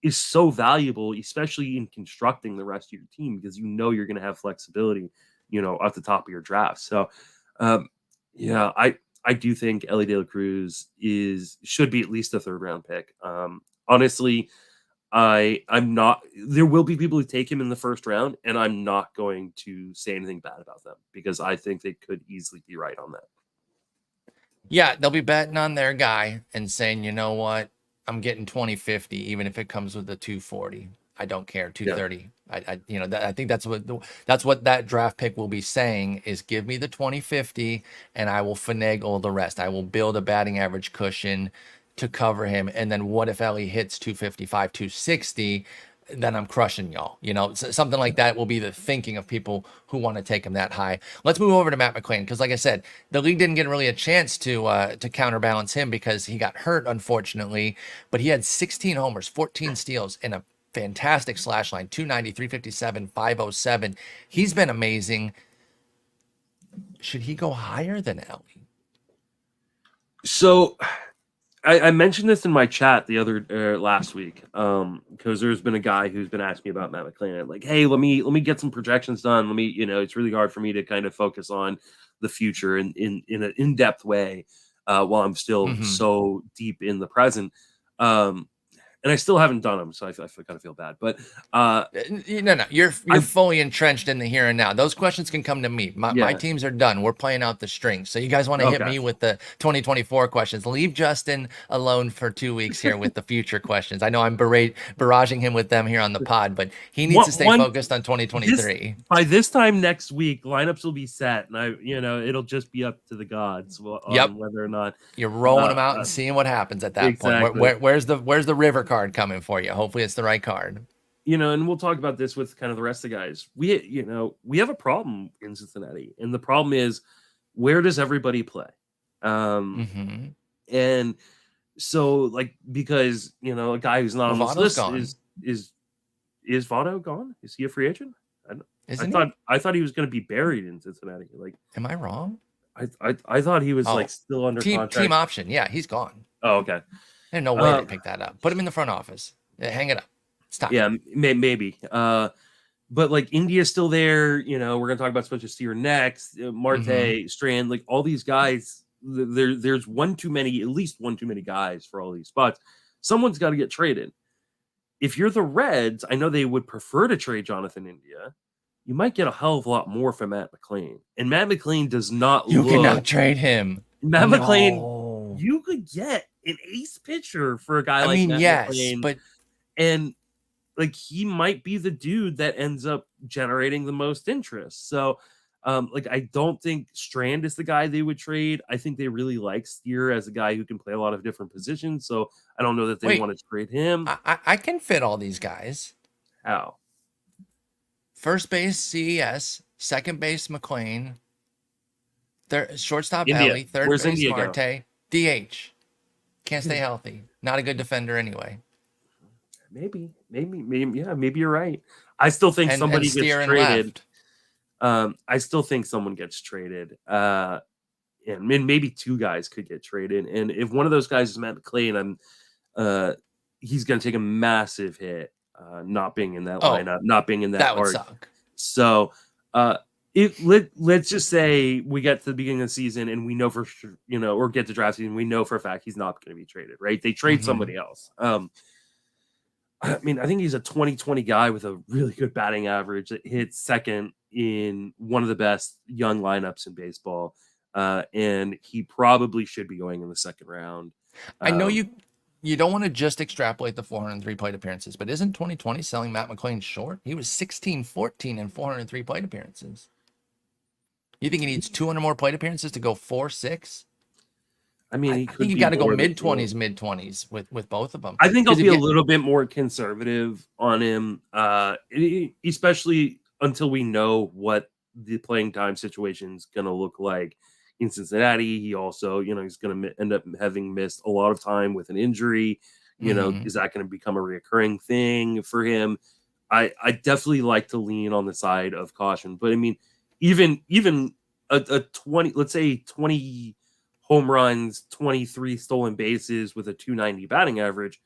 is so valuable, especially in constructing the rest of your team because you're going to have flexibility, at the top of your draft. So, yeah, I do think Elly De La Cruz should be at least a third round pick. Honestly, I'm not. There will be people who take him in the first round, and I'm not going to say anything bad about them because I think they could easily be right on that. Yeah, they'll be betting on their guy and saying, you know what, I'm getting 2050, even if it comes with a 240. I don't care, 230. Yeah. I think that's what that draft pick will be saying is give me the 2050 and I will finagle the rest. I will build a batting average cushion to cover him. And then what if Elly hits 255, 260? Then I'm crushing y'all. Something like that will be the thinking of people who want to take him that high. Let's move over to Matt McLain because, like I said, the league didn't get really a chance to counterbalance him because he got hurt, unfortunately. But he had 16 homers, 14 steals, and a fantastic slash line, 290, 357, 507. He's been amazing. Should he go higher than Elly? So I mentioned this in my chat the other last week because there's been a guy who's been asking me about Matt McLain. Like, hey, let me get some projections done. It's really hard for me to kind of focus on the future in an in-depth way while I'm still so deep in the present. And I still haven't done them, so I kind of feel bad. But no, you're fully entrenched in the here and now. Those questions can come to me. My teams are done. We're playing out the strings. So you guys want to hit me with the 2024 questions? Leave Justin alone for 2 weeks here with the future questions. I know I'm barraging him with them here on the pod, but he needs to stay focused on 2023. By this time next week, lineups will be set, and it'll just be up to the gods on whether or not you're rolling them out and seeing what happens at that point. Where's the river card coming for you? Hopefully it's the right card. And we'll talk about this with kind of the rest of the guys. We have a problem in Cincinnati, and the problem is where does everybody play? And so like because a guy who's not on this list gone. is Votto gone? Is he a free agent? I thought he was going to be buried in Cincinnati. Like, am I wrong? I thought he was like still under contract. Team option. Yeah, he's gone. Oh, okay. There's no way they pick that up. Put him in the front office. Hang it up. Stop. Yeah, maybe. But like India's still there. We're gonna talk about Spencer Steer next. Marte, Strand, like all these guys. There's at least one too many guys for all these spots. Someone's got to get traded. If you're the Reds, I know they would prefer to trade Jonathan India. You might get a hell of a lot more from Matt McLain. And Matt McLain does not You cannot trade him. Matt McLain, you could get an ace pitcher for a guy like Matt McLain. But and like he might be the dude that ends up generating the most interest. So like I don't think Strand is the guy they would trade. I think they really like Steer as a guy who can play a lot of different positions. So I don't know that they want to trade him. I can fit all these guys. How? First base CES, second base McLain, shortstop Elly, third Where's base India Marte, DH. Can't stay healthy. Not a good defender anyway. Maybe, yeah, maybe you're right. I still think somebody gets traded. I still think someone gets traded. And maybe two guys could get traded. And if one of those guys is Matt McLain, he's going to take a massive hit. Not being in that lineup, not being in that would suck. So, let's just say we get to the beginning of the season and we know for sure, or get to draft season, we know for a fact he's not going to be traded, right? They trade somebody else. I mean, I think he's a 2020 guy with a really good batting average that hits second in one of the best young lineups in baseball, and he probably should be going in the second round. I know you you don't want to just extrapolate the 403 plate appearances, but isn't 2020 selling Matt McLain short? He was 16-14 in 403 plate appearances. You think he needs 200 more plate appearances to go 4-6? I mean, I think you got to go mid-20s with both of them. I think I'll be a little bit more conservative on him, especially until we know what the playing time situation is going to look like in Cincinnati. He also, he's going to end up having missed a lot of time with an injury. Is that going to become a reoccurring thing for him? I definitely like to lean on the side of caution. But I mean, even a 20, let's say 20 home runs, 23 stolen bases with a 290 batting average.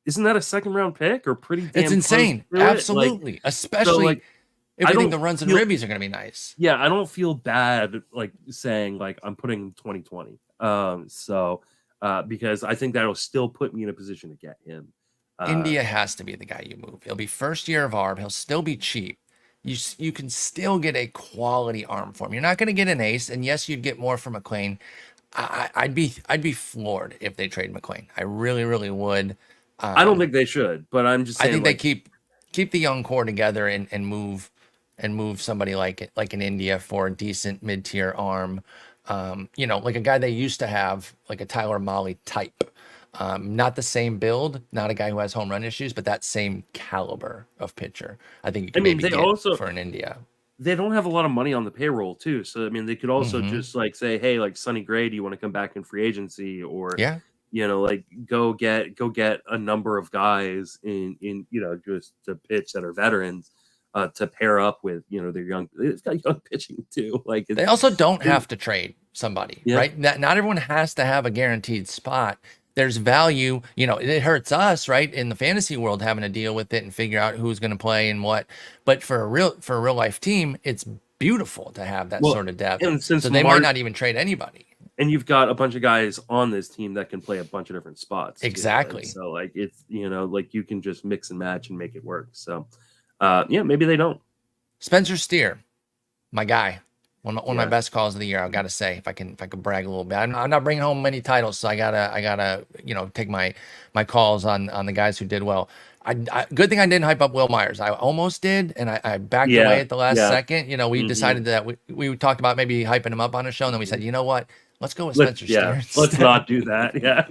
Isn't that a second round pick or pretty damn It's insane. Absolutely. Like, especially if I think the runs and ribbies are going to be nice. Yeah, I don't feel bad like saying like I'm putting 2020. Because I think that'll still put me in a position to get him. India has to be the guy you move. He'll be first year of ARB. He'll still be cheap. You can still get a quality arm for him. You're not going to get an ace, and yes, you'd get more from McLain. I'd be floored if they trade McLain. I really, really would. I don't think they should, but I'm just saying. I think they keep the young core together and move somebody like an India for a decent mid-tier arm. Like a guy they used to have, like a Tyler Mahle type. Not the same build, not a guy who has home run issues, but that same caliber of pitcher. I think you can maybe get also, for an India. They don't have a lot of money on the payroll too. So, I mean, they could also just like say, hey, like Sonny Gray, do you want to come back in free agency? Or, like go get a number of guys in just to pitch that are veterans to pair up with, their young, it's got young pitching too. Like they also don't have to trade somebody, right? Not everyone has to have a guaranteed spot. There's value, it hurts us, right, in the fantasy world having to deal with it and figure out who's going to play and what. But for a real life team, it's beautiful to have that sort of depth. And so they might not even trade anybody. And you've got a bunch of guys on this team that can play a bunch of different spots. Exactly. So like it's like you can just mix and match and make it work. So maybe they don't. Spencer Steer, my guy. One of my best calls of the year, I've got to say, if I can brag a little bit. I'm not bringing home many titles, so I gotta take my calls on the guys who did well. Good thing I didn't hype up Will Myers. I almost did, and I backed away at the last second. We decided that we talked about maybe hyping him up on a show, and then we said, you know what? Let's go with Spencer Steer. Let's not do that. Yeah.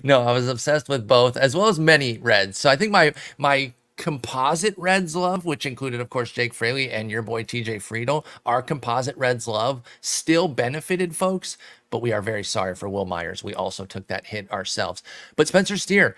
No, I was obsessed with both, as well as many Reds. So I think my composite Reds love, which included, of course, Jake Fraley and your boy TJ Friedel, our composite Reds love still benefited folks, but we are very sorry for Will Myers. We also took that hit ourselves. But Spencer Steer,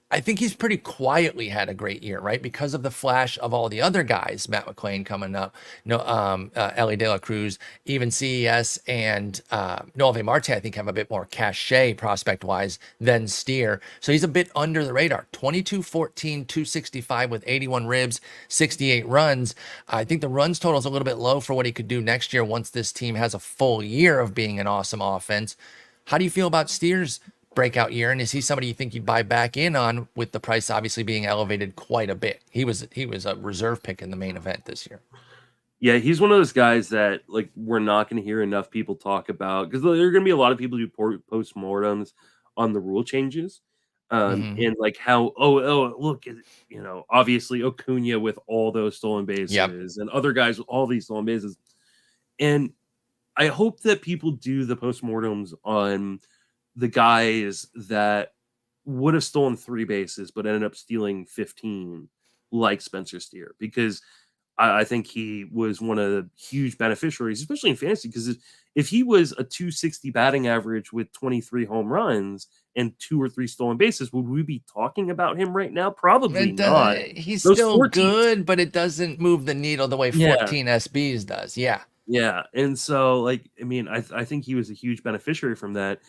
I think he's pretty quietly had a great year, right? Because of the flash of all the other guys, Matt McLain coming up, Elly De La Cruz, even CES and Noelvi Marte, I think, have a bit more cachet prospect-wise than Steer. So he's a bit under the radar. 22-14, 265 with 81 ribs, 68 runs. I think the runs total is a little bit low for what he could do next year once this team has a full year of being an awesome offense. How do you feel about Steer's breakout year, and is he somebody you think you'd buy back in on, with the price obviously being elevated quite a bit? He was a reserve pick in the main event this year. Yeah, he's one of those guys that like we're not going to hear enough people talk about, because there are going to be a lot of people who post-mortems on the rule changes and like how look, obviously Acuña with all those stolen bases and other guys with all these stolen bases, and I hope that people do the post-mortems on the guys that would have stolen 3 bases but ended up stealing 15, like Spencer Steer, because I think he was one of the huge beneficiaries, especially in fantasy, because if he was a 260 batting average with 23 home runs and 2 or 3 stolen bases, would we be talking about him right now? Probably not. He's still 14, good, but it doesn't move the needle the way 14 SBs does. Yeah. Yeah. And so, like, I mean, I think he was a huge beneficiary from that.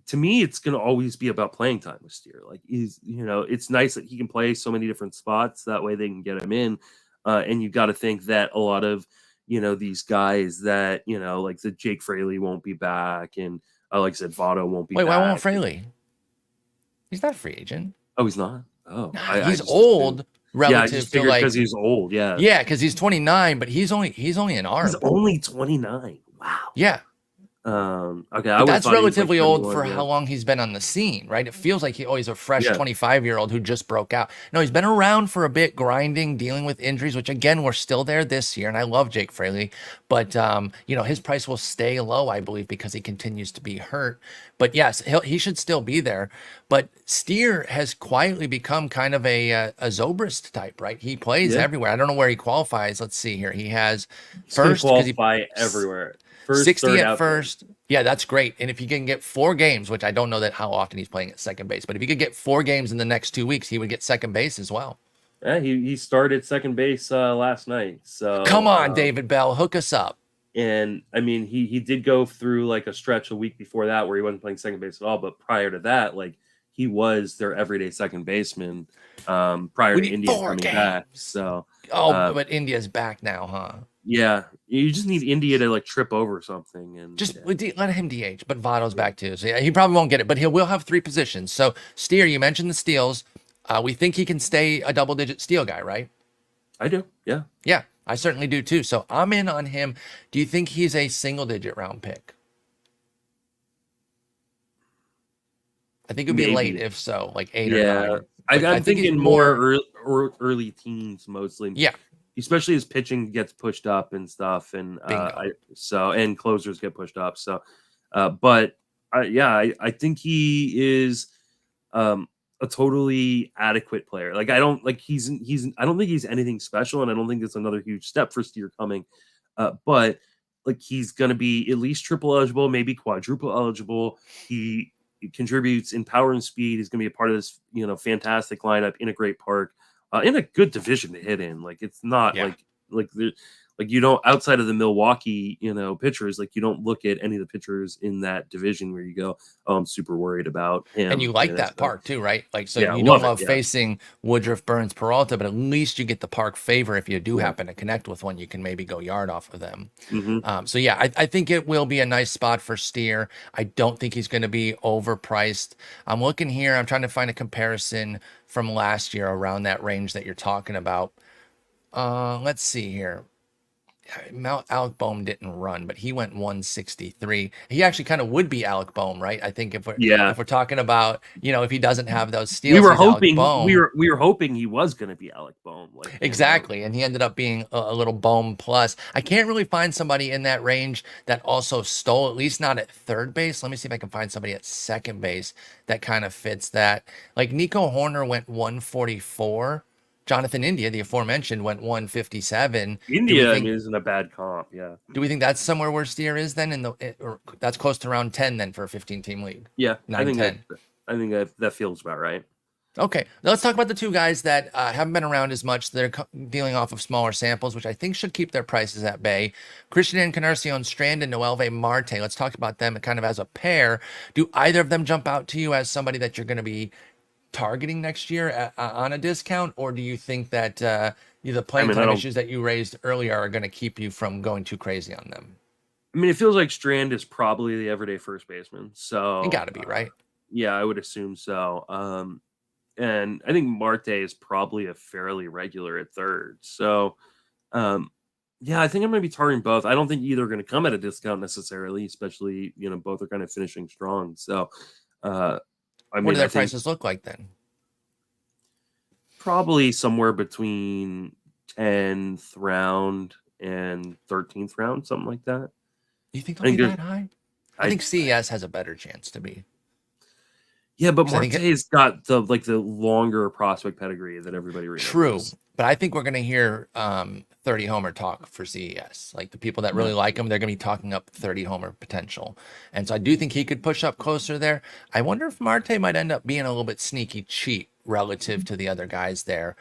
To me, it's going to always be about playing time with Steer. Like, it's nice that he can play so many different spots. That way they can get him in. And you got to think that a lot of, these guys that, like the Jake Fraley won't be back. And like I said, Votto won't be back. Why won't Fraley? He's not a free agent. Oh, he's not? Oh, he's old. Relative to because he's old. Yeah. Yeah. Cause he's 29, but he's only an arm. He's only 29. Wow. Yeah. Okay, I But would have that's thought he was like relatively old 21. for Yeah, how long he's been on the scene, right? It feels like he's a fresh yeah, 25-year-old who just broke out. No, he's been around for a bit, grinding, dealing with injuries, which again, we're still there this year. And I love Jake Fraley, but his price will stay low, I believe, because he continues to be hurt. But yes, he should still be there. But Steer has quietly become kind of a Zobrist type, right? He plays yeah. everywhere. I don't know where he qualifies. Let's see here. He has He's gonna first because he qualify everywhere. First, 60 third, at outfield. first. Yeah, that's great. And if he can get 4 games, which I don't know that how often he's playing at second base, but if he could get 4 games in the next 2 weeks, he would get second base as well. Yeah, he started second base last night. Come So on, David Bell, hook us up. and I mean he did go through like a stretch a week before that where he wasn't playing second base at all. But prior to that, like he was their everyday second baseman prior We to need India 4 coming back. games. So Oh, but India's back now, huh? yeah, you just need India to like trip over something and Just yeah. let him DH, but Votto's back too. So yeah, he probably won't get it, but he will have 3 positions. So Steer, you mentioned the steals. We think he can stay a double-digit steal guy, right? I do. Yeah. Yeah, I certainly do too. So I'm in on him. Do you think he's a single-digit round pick? I think it would be late Maybe. if so, like 8 or Yeah. 9. But I I'm think he's thinking more early teens mostly. yeah, Especially as pitching gets pushed up and stuff, and bingo. and closers get pushed up. So, but I think he is a totally adequate player. Like I don't like I don't think he's anything special, and I don't think it's another huge step for Steer coming. But like he's gonna be at least triple eligible, maybe quadruple eligible. He contributes in power and speed. He's gonna be a part of this, fantastic lineup in a great park, in a good division to hit in. Like it's not Yeah. like the like you don't outside of the Milwaukee, pitchers, like you don't look at any of the pitchers in that division where you go, oh, I'm super worried about And you him. like that park too, right? Like, so Yeah, you don't love it. love Yeah. facing Woodruff, Burns, Peralta, but at least you get the park favor. If you do Yeah. happen to connect with one, you can maybe go yard off of them. Hmm. So yeah, I think it will be a nice spot for Steer. I don't think he's going to be overpriced. I'm looking here. I'm trying to find a comparison from last year around that range that you're talking about. Let's see here. Alec Boehm didn't run, but he went 163. He actually kind of would be Alec Boehm, right? I think Yeah. if we're talking about, if he doesn't have those We steals, were he's Alec hoping Boehm. we were hoping he was going to be Alec Boehm, like Exactly. And he ended up being a little Boehm plus. I can't really find somebody in that range that also stole, at least not at third base. Let me see if I can find somebody at second base that kind of fits that. Like Nico Horner went 144. Jonathan India, the aforementioned, went 157. India. I mean, isn't a bad comp. Yeah, Do we think that's somewhere where Steer is then or that's close to around 10 then for a 15-team league? yeah. 9, 10. I think that feels about right. Okay, now let's talk about the two guys that haven't been around as much. They're dealing off of smaller samples, which I think should keep their prices at bay. Christian Encarnacion-Strand and Noelvi Marte. Let's talk about them kind of as a pair. Do either of them jump out to you as somebody that you're going to be targeting next year on a discount, or do you think that the playing time issues that you raised earlier are going to keep you from going too crazy on them? I mean, it feels like Strand is probably the everyday first baseman. So You got to be, right? Yeah, I would assume so. And I think Marte is probably a fairly regular at third. So, yeah, I think I'm going to be targeting both. I don't think either are going to come at a discount necessarily, especially, both are kind of finishing strong. So, I mean, What do their prices look like then? Probably somewhere between 10th round and 13th round, something like that. You think they'll be that high? I think CES has a better chance to be. Yeah, but Marte's got the longer prospect pedigree that everybody remembers. True, but I think we're going to hear 30 homer talk for CES. Like the people that really like him, they're going to be talking up 30 homer potential. And so I do think he could push up closer there. I wonder if Marte might end up being a little bit sneaky cheap relative to the other guys there.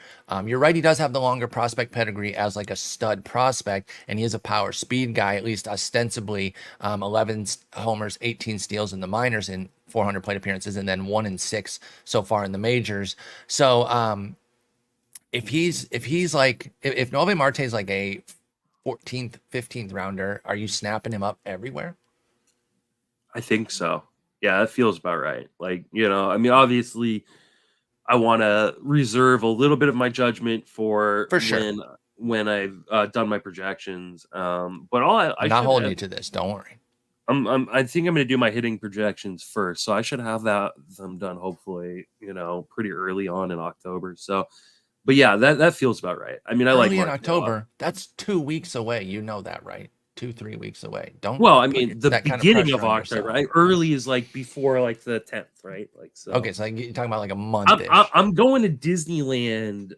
You're right, he does have the longer prospect pedigree as like a stud prospect, and he is a power speed guy, at least ostensibly. 11 homers, 18 steals in the minors in 400 plate appearances, and then 1-6 so far in the majors. So if Noelvi Marte is like a 14th, 15th rounder, are you snapping him up everywhere? I think so. Yeah, that feels about right. Like, I mean, obviously I want to reserve a little bit of my judgment for sure when I've done my projections. But I'm not holding you to this. Don't worry. I think I'm going to do my hitting projections first, so I should have them done hopefully, pretty early on in October. So, but yeah, that feels about right. I mean, I like Early in Marte a lot. October, that's 2 weeks away. You know that, right? 3 weeks away. Don't Well, I put mean, the that kind of beginning pressure of on October, yourself. right? Early is like before like the 10th, right? Like so. Okay, so you're talking about like a I'm month-ish. I'm going to Disneyland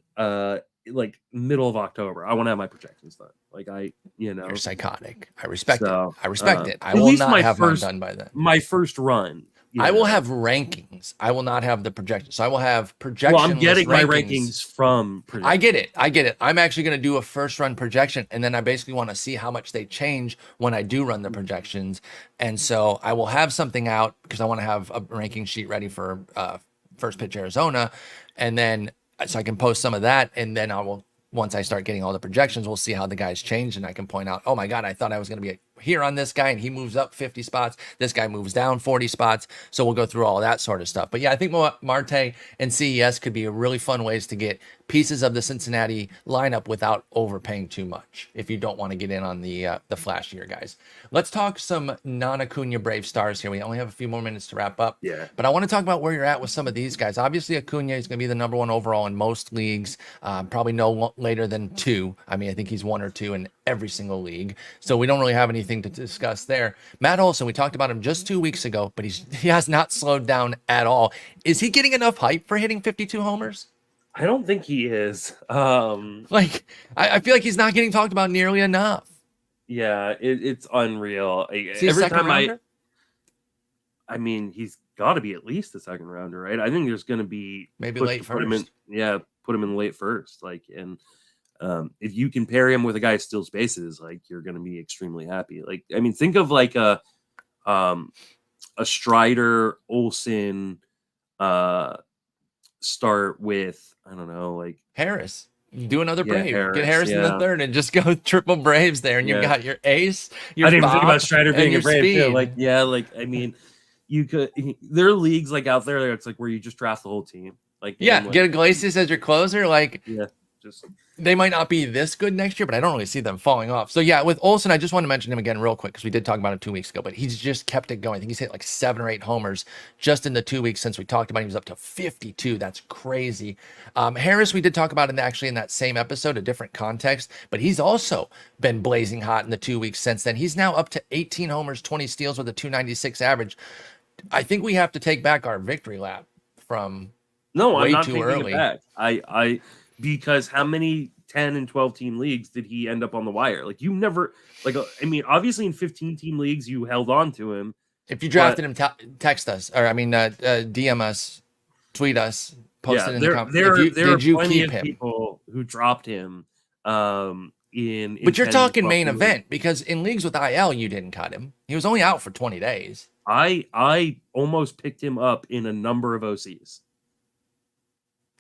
like middle of October. I want to have my projections done. Like You're psychotic. I respect it. so I respect it. I at will least not have mine done by then. my first run. I will have rankings. I will not have the projections. So I will have projection. Well, I'm getting my rankings. rankings from projections. I get it. I'm actually going to do a first run projection, and then I basically want to see how much they change when I do run the projections. And so I will have something out because I want to have a ranking sheet ready for first pitch Arizona, and then so I can post some of that, and then I will. Once I start getting all the projections, we'll see how the guys change, and I can point out, oh my God, I thought I was going to be here on this guy, and he moves up 50 spots. This guy moves down 40 spots. So we'll go through all of that sort of stuff. But yeah, I think Marte and CES could be a really fun ways to get pieces of the Cincinnati lineup without overpaying too much if you don't want to get in on the flashier guys. Let's talk some non-Acuña Brave Stars here. We only have a few more minutes to wrap up. Yeah. But I want to talk about where you're at with some of these guys. Obviously, Acuña is going to be the number one overall in most leagues. Probably no later than 2. I mean, I think he's 1 or 2 in every single league. So we don't really have anything to discuss there. Matt Olson, we talked about him just 2 weeks ago, but he has not slowed down at all. Is he getting enough hype for hitting 52 homers? I don't think he is. I feel like he's not getting talked about nearly enough. Yeah, it's unreal. Every time I mean, he's got to be at least a second rounder, right? I think there's going to be maybe late first. Put him in late first. And if you can pair him with a guy who steals bases, like you're going to be extremely happy. Like, I mean, think of like a Strider Olson start with, I don't know, like Harris. Do another Brave. Harris, get Harris in the third and just go triple Braves there, and you've got your ace. Your I didn't even think about Strider being a Brave too. Speed. I mean, you could. There are leagues like out there. It's like where you just draft the whole team. Get Iglesias as your closer. Just they might not be this good next year, but I don't really see them falling off. So yeah, with Olson, I just want to mention him again real quick because we did talk about him 2 weeks ago, but he's just kept it going. I think he's hit like 7 or 8 homers just in the 2 weeks since we talked about him. He was up to 52. That's crazy. Harris, we did talk about in that same episode, a different context, but he's also been blazing hot in the 2 weeks since then. He's now up to 18 homers, 20 steals with a 296 average. I think we have to take back our victory lap from I'm not too early. It back. Because how many 10 and 12 team leagues did he end up on the wire? Like you never, obviously in 15 team leagues you held on to him. If you drafted him, text us, or DM us, tweet us, post it in the comments. There are plenty of people who dropped him. But you're talking main event because in leagues with IL you didn't cut him. He was only out for 20 days. I almost picked him up in a number of OCs.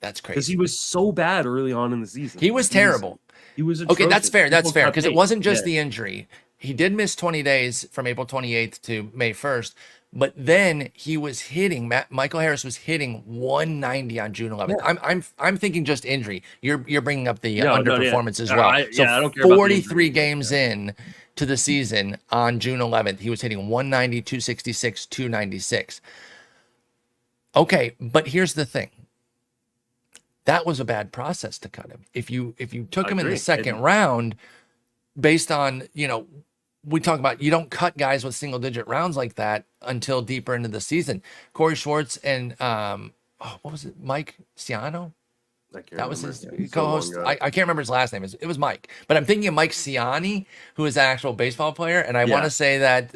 That's crazy. Because he was so bad early on in the season. He was terrible. He was atrocious. Okay, that's fair. That's fair. Because it wasn't just the injury. He did miss 20 days from April 28th to May 1st. But then he was hitting, Michael Harris was hitting 190 on June 11th. Yeah. I'm thinking just injury. You're bringing up the underperformance as well. I don't care 43 games in to the season on June 11th, he was hitting 190, 266, 296. Okay, but here's the thing. That was a bad process to cut him. If you took him in the second round, based on, we talk about you don't cut guys with single digit rounds like that until deeper into the season. Corey Schwartz and what was it? Mike Ciano? That was his co-host. I can't remember his last name. It was Mike, but I'm thinking of Mike Ciani, who is an actual baseball player, and I want to say that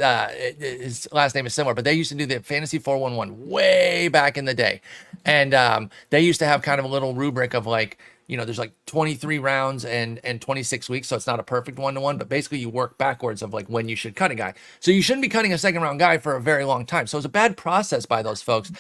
his last name is similar. But they used to do the Fantasy 411 way back in the day, and they used to have kind of a little rubric of there's like 23 rounds and 26 weeks, so it's not a perfect 1-to-1, but basically you work backwards of when you should cut a guy. So you shouldn't be cutting a second round guy for a very long time. So it's a bad process by those folks.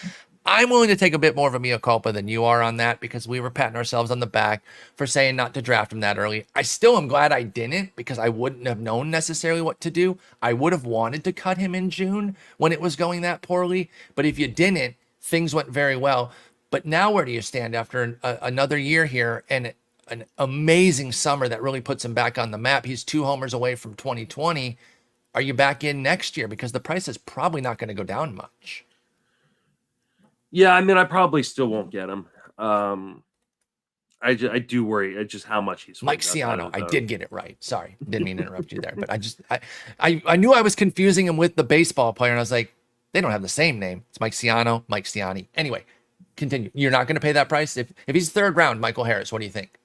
I'm willing to take a bit more of a mea culpa than you are on that because we were patting ourselves on the back for saying not to draft him that early. I still am glad I didn't because I wouldn't have known necessarily what to do. I would have wanted to cut him in June when it was going that poorly. But if you didn't, things went very well. But now where do you stand after another year here and an amazing summer that really puts him back on the map? He's 2 homers away from 2020. are you back in next year? Because the price is probably not going to go down much. Yeah, I mean, I probably still won't get him. I do worry at just how much he's Mike outside of Ciano, his I zone. did get it right. Sorry, didn't mean to interrupt you there, but I knew I was confusing him with the baseball player, and I was like, they don't have the same name. It's Mike Ciano, Mike Ciani. Anyway, continue. You're not going to pay that price if he's third round, Michael Harris. What do you think?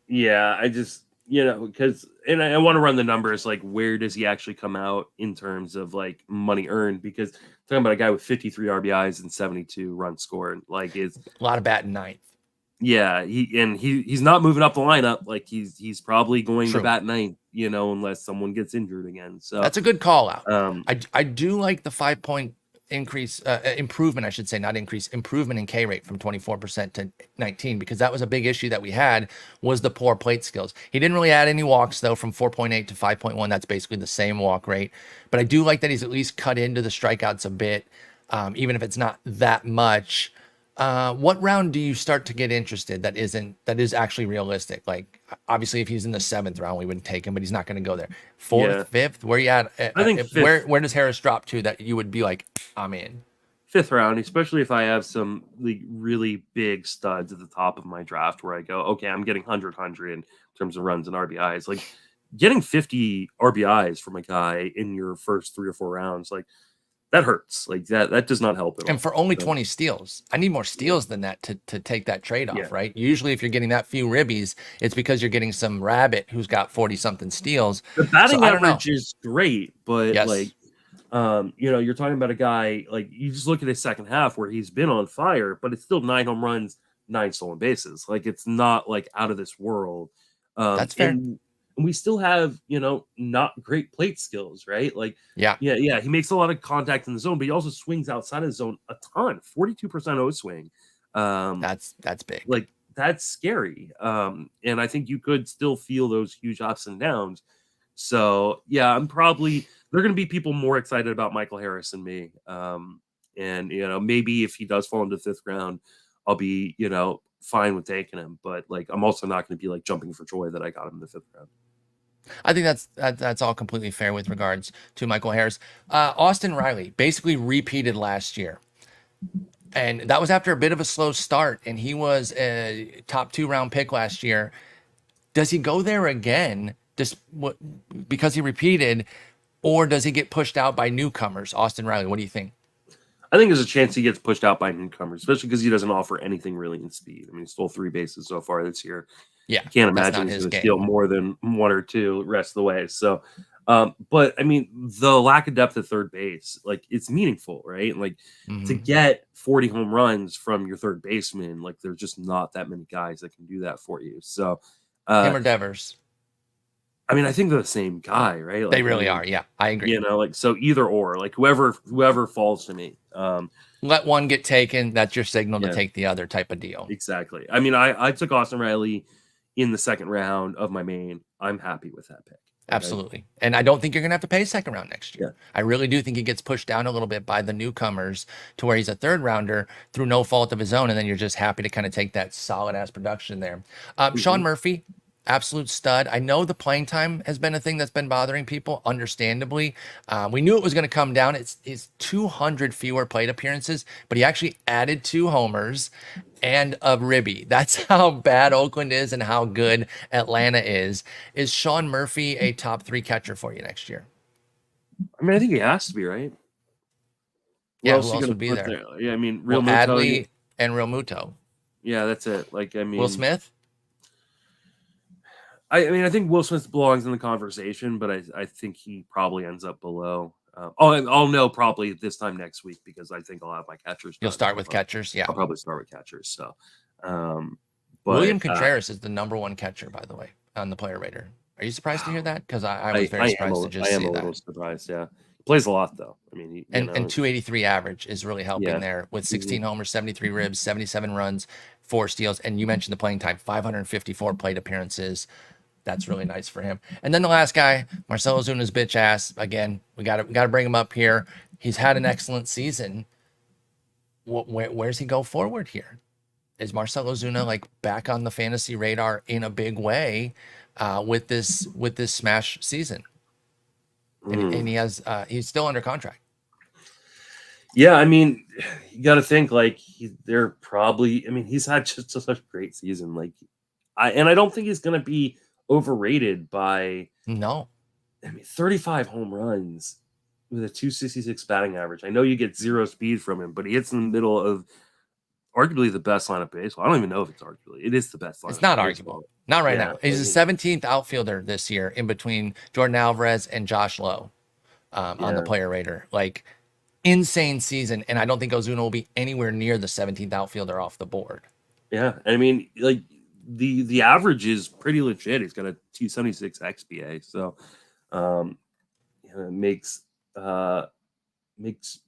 Yeah, I just because I want to run the numbers like where does he actually come out in terms of like money earned? Because talking about a guy with 53 RBIs and 72 runs scored, like is A lot of batting ninth. yeah, he's not moving up the lineup. Like he's probably going to True. bat ninth, unless someone gets injured again. So That's a good call out. um I do like the 5-point increase, improvement, I should say, not increase, improvement in K rate from 24% to 19, because that was a big issue that we had, was the poor plate skills. He didn't really add any walks though, from 4.8 to 5.1. That's basically the same walk rate, but I do like that he's at least cut into the strikeouts a bit, even if it's not that much. What round do you start to get interested that is actually realistic? Like, obviously if he's in the 7th round, we wouldn't take him, but he's not going to go there. 4th, Yeah. 5th, where you at? I think where does Harris drop to that you would be like, I'm in? 5th round, especially if I have some like really big studs at the top of my draft where I go, okay, I'm getting 100 in terms of runs and RBIs. Like getting 50 RBIs from a guy in your first 3 or 4 rounds, like that hurts. Like that does not help at all. And for only 20 steals, I need more steals than that to take that trade off, right? Usually, if you're getting that few ribbies, it's because you're getting some rabbit who's got 40 something steals. The batting So, I don't know. average is great, but Yes. like, you're talking about a guy like you just look at his second half where he's been on fire, but it's still 9 home runs, 9 stolen bases. Like it's not like out of this world. That's fair. And we still have, not great plate skills, right? Like, Yeah. He makes a lot of contact in the zone, but he also swings outside of the zone a ton. 42% O swing. That's big. Like that's scary. And I think you could still feel those huge ups and downs. So yeah, they're going to be people more excited about Michael Harris than me. And maybe if he does fall into 5th round, I'll be fine with taking him. But like, I'm also not going to be like jumping for joy that I got him in the 5th round. I think that's all completely fair with regards to Michael Harris. Austin Riley basically repeated last year, and that was after a bit of a slow start. And he was a top 2 round pick last year. Does he go there again? Because he repeated, or does he get pushed out by newcomers? Austin Riley, what do you think? I think there's a chance he gets pushed out by newcomers, especially because he doesn't offer anything really in speed. I mean, he stole 3 bases so far this year. Yeah, I can't imagine he's going to steal more than 1 or 2 the rest of the way. So, but I mean, the lack of depth at third base, like it's meaningful, right? Like to get 40 home runs from your third baseman, like there's just not that many guys that can do that for you. So, him or Devers? I mean, I think they're the same guy, right? Like, they really are. Yeah, I agree. Like so either or, like whoever falls to me. Let one get taken. That's your signal to take the other, type of deal. Exactly. I mean, I took Austin Riley in the 2nd round of my main. I'm happy with that pick. Okay? Absolutely. And I don't think you're going to have to pay 2nd round next year. Yeah. I really do think he gets pushed down a little bit by the newcomers to where he's a 3rd rounder through no fault of his own. And then you're just happy to kind of take that solid ass production there. Sean Murphy, absolute stud. I know the playing time has been a thing that's been bothering people, understandably. We knew it was going to come down. It's 200 fewer plate appearances, but he actually added 2 homers and a ribby. That's how bad Oakland is and how good Atlanta is. Is Sean Murphy a top 3 catcher for you next year? I mean, I think he has to be, right? Who else would be there? Yeah, I mean, Real Adley and Real Muto. Yeah, that's it. Like, I mean, Will Smith? I mean, I think Will Smith belongs in the conversation, but I think he probably ends up below. I'll know probably this time next week because I think I'll have my catchers. You'll start with catchers, yeah. I'll probably start with catchers. So, William Contreras is the #1 catcher, by the way, on the player rater. Are you surprised to hear that? Because I was very surprised to just see that. I am a little surprised. Yeah, he plays a lot though. I mean, and 283 average is really helping there with 16 homers, 73 ribs, 77 runs, 4 steals, and you mentioned the playing time, 554 plate appearances. That's really nice for him. And then the last guy, Marcell Ozuna's bitch ass. Again, we got to bring him up here. He's had an excellent season. Where's he go forward here? Is Marcell Ozuna like back on the fantasy radar in a big way with this smash season? and he has he's still under contract. Yeah, I mean, you got to think like they're probably. I mean, he's had just such a great season. Like, I don't think he's going to be overrated by. No, I mean, 35 home runs with a 266 batting average. I know you get zero speed from him, but he hits in the middle of arguably the best line of baseball. I don't even know if it's arguably. It is the best line. It's not arguable. Not right now. He's the 17th outfielder this year in between Jordan Alvarez and Josh Lowe on the player rater. Like, insane season. And I don't think Ozuna will be anywhere near the 17th outfielder off the board. Yeah. I mean, like, the average is pretty legit. He's got a 276 XBA. So, it makes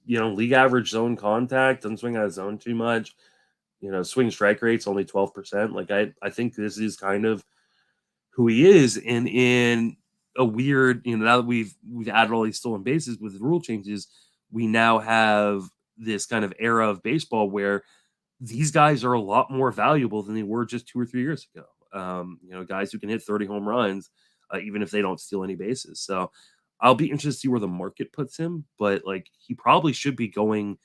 league average zone contact, doesn't swing out of zone too much, swing strike rate's only 12%. Like I think this is kind of who he is. And in a weird, now that we've added all these stolen bases with the rule changes, we now have this kind of era of baseball where these guys are a lot more valuable than they were just 2 or 3 years ago. Guys who can hit 30 home runs, even if they don't steal any bases. So I'll be interested to see where the market puts him, but like he probably should be going,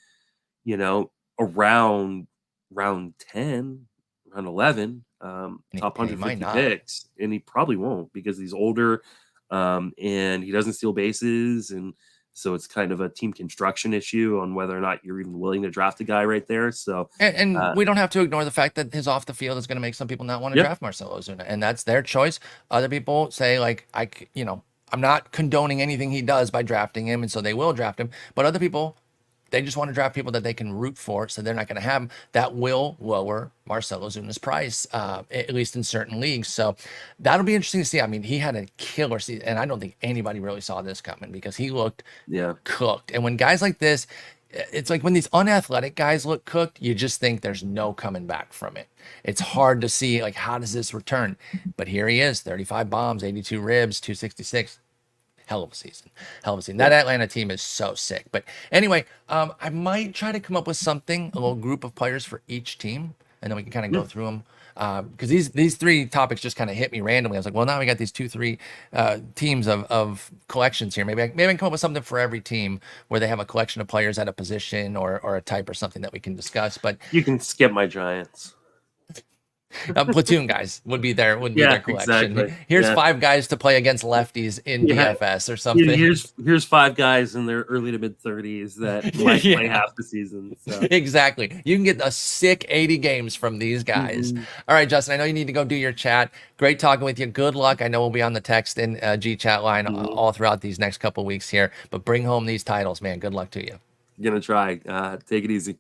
around round 10, round 11, top 150 picks, and he probably won't because he's older, and he doesn't steal bases, and so it's kind of a team construction issue on whether or not you're even willing to draft a guy right there. So, and we don't have to ignore the fact that his off the field is going to make some people not want to draft Marcell Ozuna, and that's their choice. Other people say like, I'm not condoning anything he does by drafting him, and so they will draft him. But other people, they just want to draft people that they can root for, so they're not going to have him. That will lower Marcell Ozuna's price, at least in certain leagues. So that'll be interesting to see. I mean, he had a killer season, and I don't think anybody really saw this coming because he looked cooked. And when guys like this, it's like when these unathletic guys look cooked, you just think there's no coming back from it. It's hard to see, like, how does this return? But here he is, 35 bombs, 82 ribs, 266. Hell of a season. That Atlanta team is so sick. But anyway, I might try to come up with something, a little group of players for each team, and then we can kind of go through them. Because these three topics just kind of hit me randomly. I was like, well, now we got these 2-3 teams of collections here. Maybe I can come up with something for every team where they have a collection of players at a position or a type or something that we can discuss. But you can skip my Giants. Platoon guys would be their collection. Exactly. Here's 5 guys to play against lefties in DFS or something. Here's 5 guys in their early to mid 30s that might play half the season. So. Exactly. You can get a sick 80 games from these guys. All right, Justin, I know you need to go do your chat. Great talking with you. Good luck. I know we'll be on the text and G chat line all throughout these next couple weeks here, but bring home these titles, man. Good luck to you. Gonna try. Take it easy.